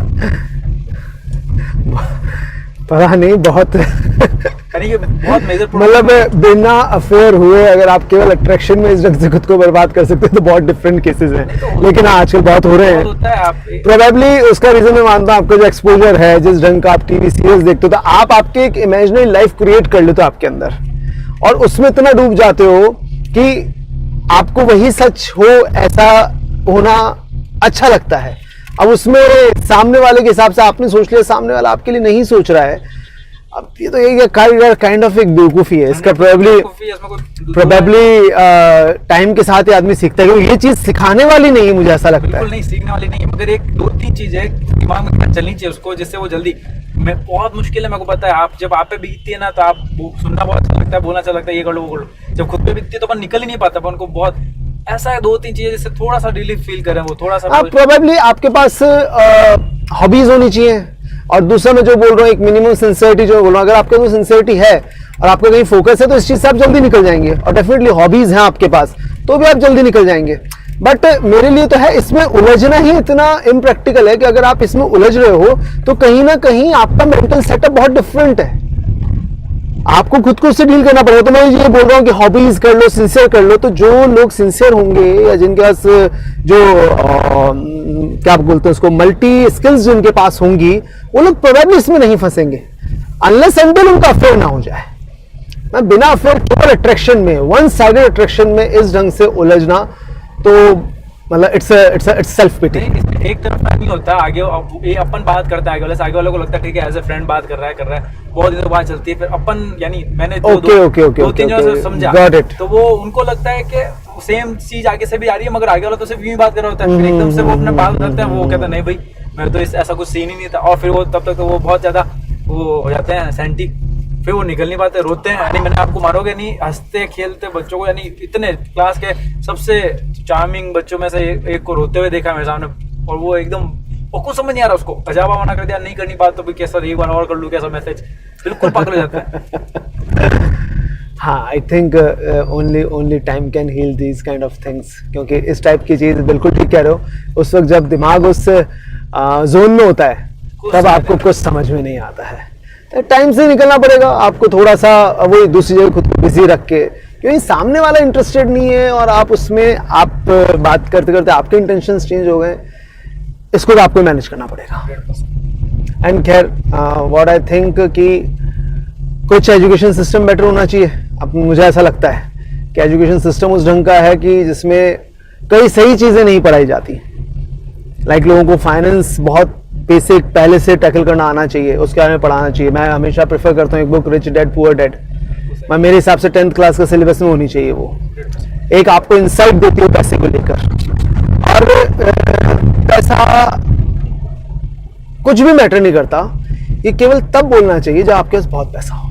पता नहीं, बहुत बहुत मेजर मतलब बिना अफेयर हुए अगर आप केवल अट्रैक्शन में इस ढंग से खुद को बर्बाद कर सकते हैं तो बहुत डिफरेंट केसेस हैं. लेकिन आजकल बहुत हो रहे हैं. प्रोबेबली उसका रीजन मैं मानता हूँ आपका जो एक्सपोजर है, जिस ढंग का आप टीवी सीरीज देखते हो, तो आप आपके एक इमेजिनरी लाइफ क्रिएट कर लेते हो आपके अंदर, और उसमें इतना डूब जाते हो कि आपको वही सच हो ऐसा होना अच्छा लगता है. अब उसमें सामने वाले के हिसाब से आपने सोच लिया, सामने वाला आपके लिए नहीं सोच रहा है. अब ये तो एक काइंड ऑफ एक बेवकूफ़ी है. इसका प्रोबेबली टाइम के साथ ही आदमी सीखता है, क्योंकि ये चीज़ सिखाने वाली नहीं है, मुझे ऐसा लगता है. बिल्कुल नहीं, सीखने वाली नहीं है, मगर एक 2-3 चीज़ है दिमाग में चलनी चाहिए उसको, जिससे वो जल्दी. मैं बहुत मुश्किल है, मेरे को पता है. आप जब आप पे बीतती है ना, तो आप सुनना बहुत अच्छा लगता है, बोलना अच्छा लगता है, ये कर लो वो कर लो. जब खुद पे बीतती है तो अपन निकल ही नहीं पाता. अपन को बहुत ऐसा है 2-3 चीजें जिससे थोड़ा सा रिलीफ फील करें, वो थोड़ा सा. प्रोबेबली आपके पास हॉबीज होनी चाहिए, और दूसरा मैं जो बोल रहा हूँ एक मिनिमम सिंसियरिटी जो बोल रहा हूँ, अगर आपके पास सिंसियरिटी है और आपका कहीं फोकस है तो इस चीज से आप जल्दी निकल जाएंगे. और डेफिनेटली हॉबीज हैं आपके पास तो भी आप जल्दी निकल जाएंगे. बट मेरे लिए तो है, इसमें उलझना ही इतना इम्प्रैक्टिकल है कि अगर आप इसमें उलझ रहे हो तो कहीं ना कहीं आपका मेंटल सेटअप बहुत डिफरेंट है, आपको खुद को उससे डील करना पड़ेगा. तो मैं ये बोल रहा हूँ कि हॉबीज कर लो, सिंसियर कर लो. तो जो लोग सिंसियर होंगे या जिनके पास जो क्या बोलते हैं उसको, मल्टी स्किल्स जिनके पास होंगी, वो लोग प्रोबेबली इसमें नहीं फंसेंगे अनलेस अनटिल उनका अफेयर ना हो जाए. मैं बिना अफेयर केवल अट्रैक्शन में, वन साइडेड अट्रैक्शन में इस ढंग से उलझना, तो मतलब इट्स सेल्फ पिटी. एक तरफ नहीं होता. आगे ये अपन बात करता है आगे वाले को लगता है ठीक है, एज ए फ्रेंड बात कर रहा है, बहुत दिनों बात चलती है, फिर अपन यानी मैंने दो तीन जनों से समझा, तो वो उनको लगता है कि सेम चीज आगे से भी आ रही है, मगर आगे वाला तो सिर्फ यूं ही बात कर रहा होता है. फिर एकदम से वो अपने बात करते हैं, वो कहता है नहीं भाई मेरे तो ऐसा कुछ सीन ही नहीं था, और फिर वो तब तक तो वो बहुत ज्यादा वो हो जाते हैं सेंटी, फिर वो निकल नहीं पाते, रोते हैं. यानी मैंने आपको मारोगे नहीं, हंसते खेलते बच्चों को, यानी इतने क्लास के सबसे चार्मिंग बच्चों में से एक को रोते हुए देखा मेरे सामने, और वो एकदम और कुछ समझ नहीं आ रहा उसको, पजामा मना कर दिया, नहीं करनी बात तो भी कैसा एक बार और कर लूँ कैसा मैसेज, बिल्कुल पागल हो जाता है। हाँ, I think only time can heal these kind of things, क्योंकि इस टाइप की चीज़ बिल्कुल ठीक कह रहे हो, उस वक्त जब दिमाग उस जोन में होता है तब आपको कुछ समझ में नहीं आता है। टाइम से निकलना पड़ेगा आपको, थोड़ा सा वही दूसरी जगह खुद को बिजी रख के, क्योंकि सामने वाला इंटरेस्टेड नहीं है और आप उसमें आप बात करते करते आपके इंटेंशंस चेंज हो गए, इसको तो आपको मैनेज करना पड़ेगा। एंड खैर व्हाट आई थिंक कि कुछ एजुकेशन सिस्टम बेटर होना चाहिए। अब मुझे ऐसा लगता है कि एजुकेशन सिस्टम उस ढंग का है कि जिसमें कई सही चीज़ें नहीं पढ़ाई जाती। लाइक लोगों को फाइनेंस बहुत बेसिक पहले से टैकल करना आना चाहिए, उसके बारे में पढ़ाना चाहिए। मैं हमेशा प्रेफर करता हूँ एक book rich dad poor dad, मैं मेरे हिसाब से 10th क्लास का सिलेबस में होनी चाहिए। वो एक आपको इंसाइट देती है पैसे को लेकर, और पैसा कुछ भी मैटर नहीं करता, ये केवल तब बोलना चाहिए जब आपके पास बहुत पैसा हो।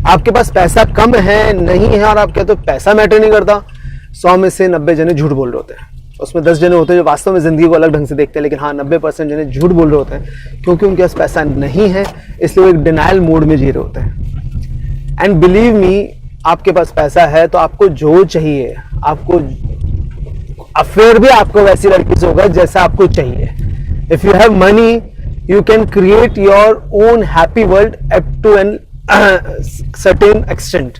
आपके पास पैसा कम है नहीं है और आप कहते हो पैसा मैटर नहीं करता, 100 में से 90 जने झूठ बोल रहे होते हैं, उसमें 10 जने होते हैं जो वास्तव में जिंदगी को अलग ढंग से देखते हैं। लेकिन हाँ, 90% जने झूठ बोल रहे होते हैं क्योंकि उनके पास पैसा नहीं है, इसलिए वो एक डिनायल मोड में जी रहे होते हैं। एंड बिलीव मी, आपके पास पैसा है तो आपको जो चाहिए, आपको अफेयर भी आपको वैसी लड़की से होगा जैसा आपको चाहिए। If you have money you can create your own happy world up to an certain extent.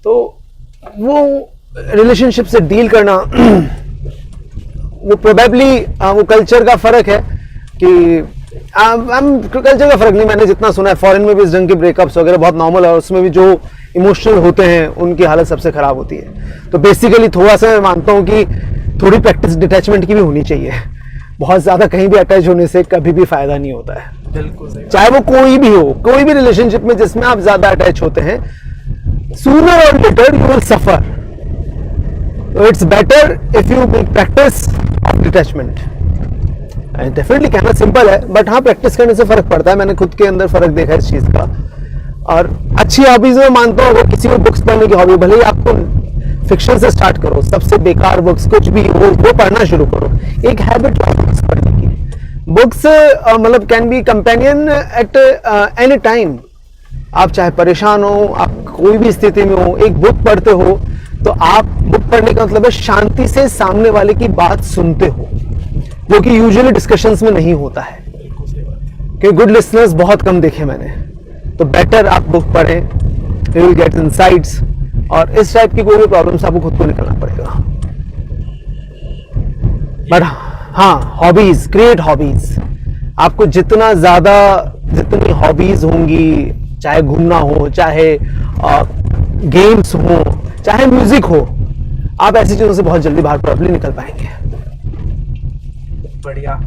तो वो रिलेशनशिप से डील करना वो प्रोबेबली वो कल्चर का फर्क है कि कल्चर का फर्क नहीं, मैंने जितना सुना है फॉरेन में भी इस ढंग के ब्रेकअप्स वगैरह बहुत नॉर्मल है, और उसमें भी जो इमोशनल होते हैं उनकी हालत सबसे खराब होती है। तो बेसिकली थोड़ा सा मैं मानता हूँ कि थोड़ी प्रैक्टिस डिटैचमेंट की भी होनी चाहिए। बहुत ज्यादा कहीं भी अटैच होने से कभी भी फायदा नहीं होता है, बिल्कुल सही। चाहे वो कोई भी हो, कोई भी रिलेशनशिप में जिसमें आप ज्यादा अटैच होते हैं, sooner or later you will suffer. It's better if you practice of detachment. Definitely कहना सिंपल है, बट हाँ, प्रैक्टिस करने से फर्क पड़ता है। मैंने खुद के अंदर फर्क देखा है इस चीज का। और अच्छी हॉबीज में मानता हूँ, अगर किसी को बुक्स पढ़ने की हॉबी, भले ही आपको फिक्शन से स्टार्ट करो, सबसे बेकार बुक्स कुछ भी वो पढ़ना शुरू करो। एक हैबिट हो बुक्स पढ़ने की। बुक्स मतलब can be companion at any time. आप चाहे परेशान हो, आप कोई भी स्थिति में हो, एक बुक पढ़ते हो तो आप बुक पढ़ने का मतलब है शांति से सामने वाले की बात सुनते हो, जो कि यूजुअली डिस्कशंस में नहीं होता है, क्योंकि गुड लिसनर्स बहुत कम देखे मैंने। तो बेटर आप बुक पढ़ें, यू विल गेट इनसाइट्स, और इस टाइप की कोई भी प्रॉब्लम से आपको खुद को निकलना पड़ेगा। बट हाँ, हॉबीज, क्रिएट हॉबीज। आपको जितना ज्यादा, जितनी हॉबीज होंगी, चाहे घूमना हो, चाहे गेम्स हो, चाहे म्यूजिक हो, आप ऐसी चीजों से बहुत जल्दी बाहर प्रॉब्लम निकल पाएंगे। बढ़िया,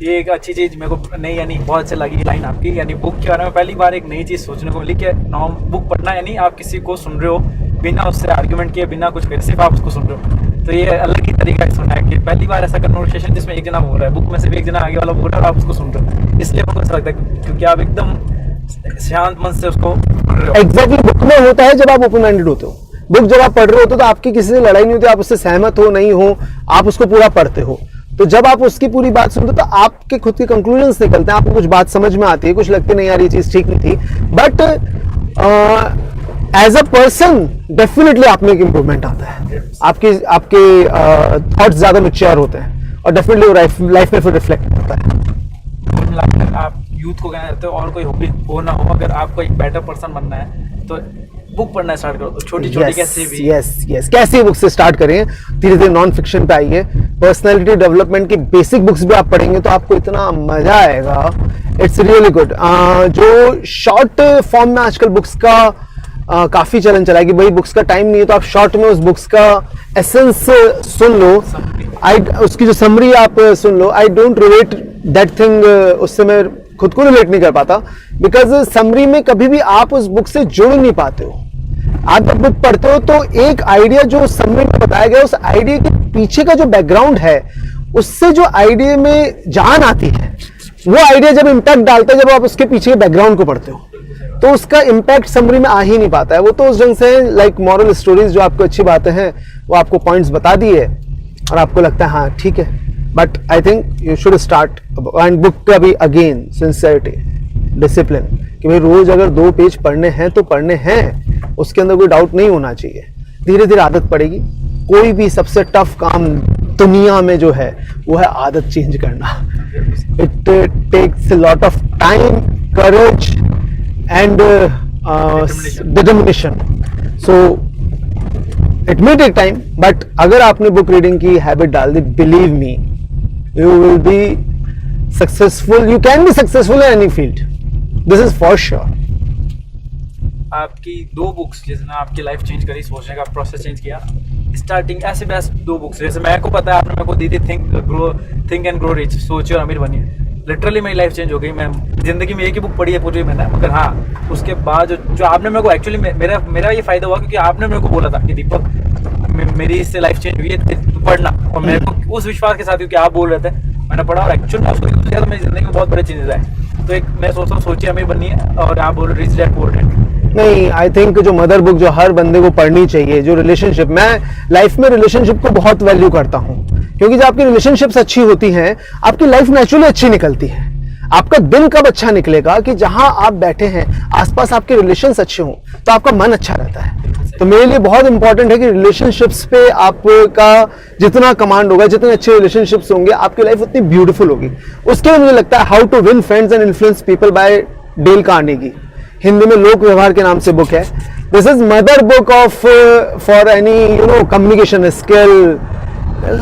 ये एक अच्छी चीज मेरे को नहीं, यानी बहुत अच्छी लगी लाइन आपकी। यानी बुक के बारे में पहली बार एक नई चीज सोचने को मिली कि बुक पढ़ना यानी आप किसी को सुन रहे हो बिना उससे आर्ग्यूमेंट किए, बिना कुछ करे, सिर्फ आप उसको सुन रहे हो। तो ये अलग ही तरीका सुना है कि पहली बार ऐसा कन्वर्सेशन जिसमें एक जना बोल रहा है, बुक में सिर्फ एक जना आगे वाला बोल रहा है और आप उसको सुन रहे हो। इसलिए मुझको अच्छा लगता है क्योंकि आप एकदम शांत मन से उसको पढ़ रहे हो। एग्जैक्टली, बुक में होता है जब आप ओपन माइंडेड होते हो। बुक जब आप पढ़ रहे होते हो तो आपकी किसी से लड़ाई नहीं होती, आप उससे सहमत हो नहीं हो, आप उसको पूरा पढ़ते हो। तो जब आप उसकी पूरी बात सुनते हो तो आपके खुद के कंक्लूजन्स निकलते हैं, आपको कुछ बात समझ में आती है, कुछ लगते नहीं यार ये चीज ठीक नहीं थी, but as a person definitely आप में एक इंप्रूवमेंट आता है। आपके थॉट्स ज्यादा मैच्योर होते हैं और डेफिनेटली वो लाइफ में फिर रिफ्लेक्ट होता है। आप यूथ को कहना चाहते हो और कोई हॉबी हो ना हो, अगर आपको एक बेटर पर्सन बनना है तो बुक पढ़ना स्टार्ट करो। छोटी छोटी कैसे भी यस कैसी बुक से स्टार्ट करें, धीरे धीरे नॉन फिक्शन पे आइए, पर्सनालिटी डेवलपमेंट की बेसिक बुक्स भी आप पढ़ेंगे तो आपको इतना मजा आएगा, इट्स रियली गुड। जो शॉर्ट फॉर्म में आजकल बुक्स का काफी चलन चला है कि भाई बुक्स का टाइम नहीं है तो आप शॉर्ट में उस बुक्स का एसेंस सुन लो, उसकी जो समरी आप सुन लो। I don't relate that thing, उससे मैं खुद को रिलेट नहीं कर पाता, बिकॉज समरी में कभी भी आप उस बुक से जुड़ नहीं पाते हो। आप जब बुक पढ़ते हो तो एक आइडिया जो समरी में बताया गया, उस आइडिया के पीछे का जो बैकग्राउंड है, उससे जो आइडिया में जान आती है, वो आइडिया जब इम्पैक्ट डालता है जब आप उसके पीछे के बैकग्राउंड को पढ़ते हो, तो उसका इम्पैक्ट समरी में आ ही नहीं पाता है। वो तो उस ढंग से लाइक मॉरल स्टोरीज जो आपको अच्छी बातें हैं वो आपको पॉइंट्स बता दिए और आपको लगता है हाँ ठीक है, but I think you should start. And book का भी अगेन सिंसियरिटी, डिसिप्लिन, कि भाई रोज अगर 2 पेज पढ़ने हैं तो पढ़ने हैं, उसके अंदर कोई डाउट नहीं होना चाहिए। धीरे धीरे आदत पड़ेगी। कोई भी सबसे टफ काम दुनिया में जो है वो है आदत चेंज करना। It takes a lot of time, courage and determination. So it may take time, but अगर आपने बुक रीडिंग की हैबिट डाल दी, believe me, you will be successful. You can be successful in any field, this is for sure. आपकी 2 books जिसने आपकी life change करी, सोचने का प्रोसेस चेंज किया, स्टार्टिंग ऐसे बेस्ट 2 बुक्स जैसे मेरे को पता है आपने मेरे को दी थी, थिंक एंड ग्रो रिच, सोचिए और अमीर बनिए। लिटरली मेरी लाइफ चेंज हो गई। मैं जिंदगी में एक ही बुक पढ़ी है पूरी मैंने, मगर हाँ उसके बाद जो आपने मेरे को एक्चुअली मेरा ये फायदा हुआ क्योंकि आपने मेरे को बोला था कि दीपक मेरी इससे लाइफ चेंज हुई है, तू पढ़ना, और मेरे को उस विश्वास के साथ क्योंकि आप बोल रहे थे मैंने पढ़ा, और एक्चुअली में उसको यूज किया तो मेरी जिंदगी में बहुत बड़े चेंजेस आए। तो एक मैं सोचता हूँ सोचिए अमीर बनिए, और आप बोल रहे रिच डैड पुअर डैड। नहीं, आई थिंक जो मदर बुक जो हर बंदे को पढ़नी चाहिए, जो रिलेशनशिप, मैं लाइफ में रिलेशनशिप को बहुत वैल्यू करता हूँ, क्योंकि जब आपकी रिलेशनशिप्स अच्छी होती हैं आपकी लाइफ नेचुरली अच्छी निकलती है। आपका दिन कब अच्छा निकलेगा कि जहां आप बैठे हैं आसपास आपके रिलेशंस अच्छे हों, तो आपका मन अच्छा रहता है। तो मेरे लिए बहुत इंपॉर्टेंट है कि रिलेशनशिप्स पे आपका जितना कमांड होगा, जितने अच्छे रिलेशनशिप्स होंगे, आपकी लाइफ उतनी ब्यूटीफुल होगी। उसके लिए मुझे लगता है how to win friends and influence people by Dale Carnegie, Hindi में लोक व्यवहार के नाम से बुक है। This is mother book of for any communication skill,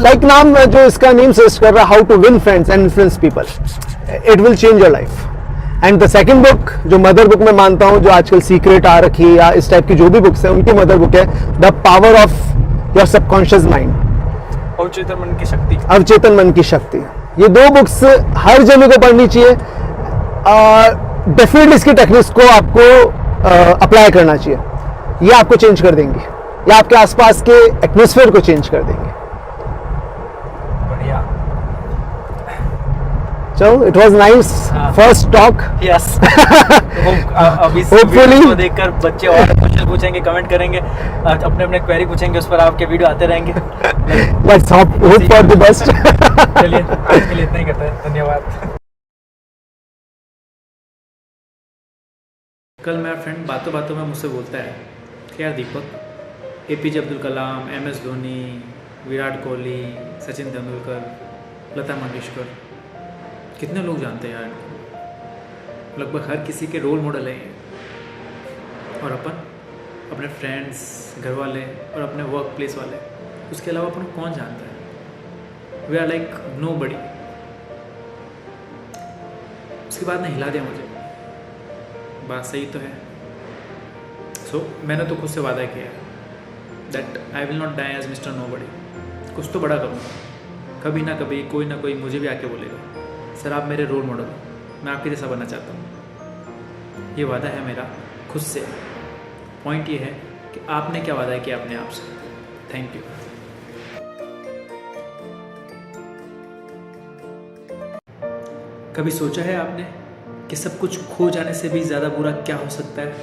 like नाम जो इसका नेम सजेस्ट कर रहा है, how to win friends and influence people, it will change your life. And the second book जो मदर बुक में मानता हूं, जो आजकल सीक्रेट आ रखी है या इस टाइप की जो भी बुक्स हैं, उनकी मदर बुक है the power of your subconscious mind, अवचेतन मन की शक्ति। अवचेतन मन की शक्ति। ये 2 बुक्स हर जने को पढ़नी चाहिए। डेफिनेटली इसकी टेक्निक्स को आपको अप्लाई करना चाहिए। ये आपको चेंज कर देंगे, या आपके आसपास के एटमॉस्फेयर को चेंज कर देंगे। बढ़िया। चलो, it was nice first talk. Yes. अब इस Hopefully- वीडियो को देखकर बच्चे और क्वेश्चन पूछेंगे, कमेंट करेंगे, अपने अपने क्वेरी पूछेंगे, उस पर आपके वीडियो आते रहेंगे। Let's hope for the best. चलिए आज के लिए इतना ही करते हैं, धन्यवाद। कल मेरा फ्रेंड बातों बातों में मुझसे बोलता है कि यार दीपक, APJ अब्दुल कलाम, MS धोनी, विराट कोहली, सचिन तेंदुलकर, लता मंगेशकर, कितने लोग जानते हैं यार इनको, लगभग हर किसी के रोल मॉडल हैं ये। और अपन अपने फ्रेंड्स, घर वाले और अपने वर्क प्लेस वाले, उसके अलावा अपन को कौन जानता है? We are like nobody. उसके बाद ने हिला दिया मुझे, बात सही तो है। सो मैंने तो खुद से वादा किया that I will not die as mister nobody. कुछ तो बड़ा करूँगा, कभी ना कभी कोई ना कोई मुझे भी आके बोलेगा सर आप मेरे रोल मॉडल हो, मैं आपके जैसा बनना चाहता हूँ। ये वादा है मेरा खुद से। पॉइंट ये है कि आपने क्या वादा किया अपने आप से। Thank you. कभी सोचा है आपने कि सब कुछ खो जाने से भी ज़्यादा बुरा क्या हो सकता है?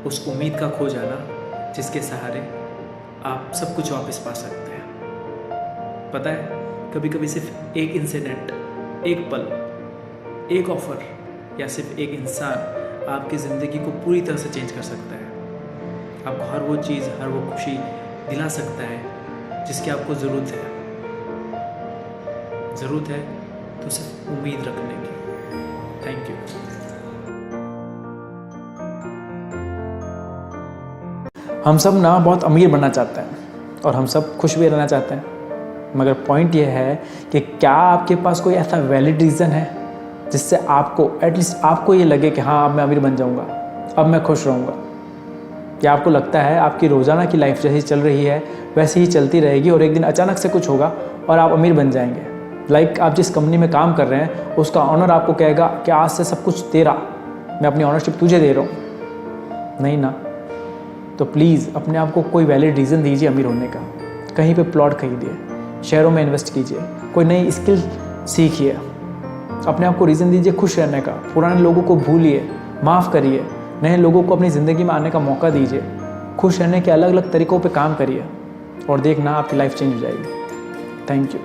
उस उम्मीद का खो जाना जिसके सहारे आप सब कुछ वापस पा सकते हैं। पता है, कभी कभी सिर्फ एक इंसिडेंट, एक पल, एक ऑफर या सिर्फ एक इंसान आपकी ज़िंदगी को पूरी तरह से चेंज कर सकता है। आपको हर वो चीज़, हर वो खुशी दिला सकता है जिसकी आपको ज़रूरत है। ज़रूरत है तो सिर्फ उम्मीद रखने की। Thank you. हम सब ना बहुत अमीर बनना चाहते हैं और हम सब खुश भी रहना चाहते हैं, मगर पॉइंट ये है कि क्या आपके पास कोई ऐसा वैलिड रीज़न है जिससे आपको एटलीस्ट आपको ये लगे कि हाँ अब मैं अमीर बन जाऊँगा, अब मैं खुश रहूँगा? या आपको लगता है आपकी रोज़ाना की लाइफ जैसी चल रही है वैसे ही चलती रहेगी और एक दिन अचानक से कुछ होगा और आप अमीर बन जाएंगे? लाइक आप जिस कंपनी में काम कर रहे हैं उसका ऑनर आपको कहेगा कि आज से सब कुछ तेरा, मैं अपनी ऑनरशिप तुझे दे रहा हूँ। नहीं ना, तो प्लीज़ अपने आप को कोई वैलिड रीज़न दीजिए अमीर होने का। कहीं पे प्लॉट खरीदिए, शेयरों में इन्वेस्ट कीजिए, कोई नई स्किल सीखिए, अपने आप को रीज़न दीजिए खुश रहने का। पुराने लोगों को भूलिए, माफ़ करिए, नए लोगों को अपनी ज़िंदगी में आने का मौका दीजिए। खुश रहने के अलग अलग तरीक़ों पे काम करिए और देखना आपकी लाइफ चेंज हो जाएगी। Thank you.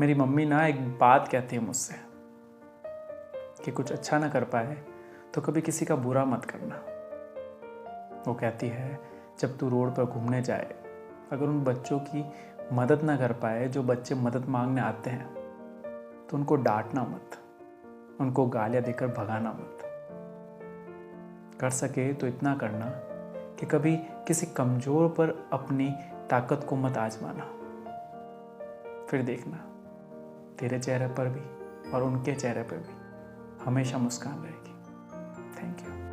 मेरी मम्मी ना एक बात कहती है मुझसे कि कुछ अच्छा ना कर पाए तो कभी किसी का बुरा मत करना। वो कहती है जब तू रोड पर घूमने जाए, अगर उन बच्चों की मदद ना कर पाए जो बच्चे मदद मांगने आते हैं, तो उनको डांटना मत, उनको गालियां देकर भगाना मत। कर सके तो इतना करना कि कभी किसी कमज़ोर पर अपनी ताकत को मत आजमाना। फिर देखना तेरे चेहरे पर भी और उनके चेहरे पर भी हमेशा मुस्कान रहेगी। Thank you.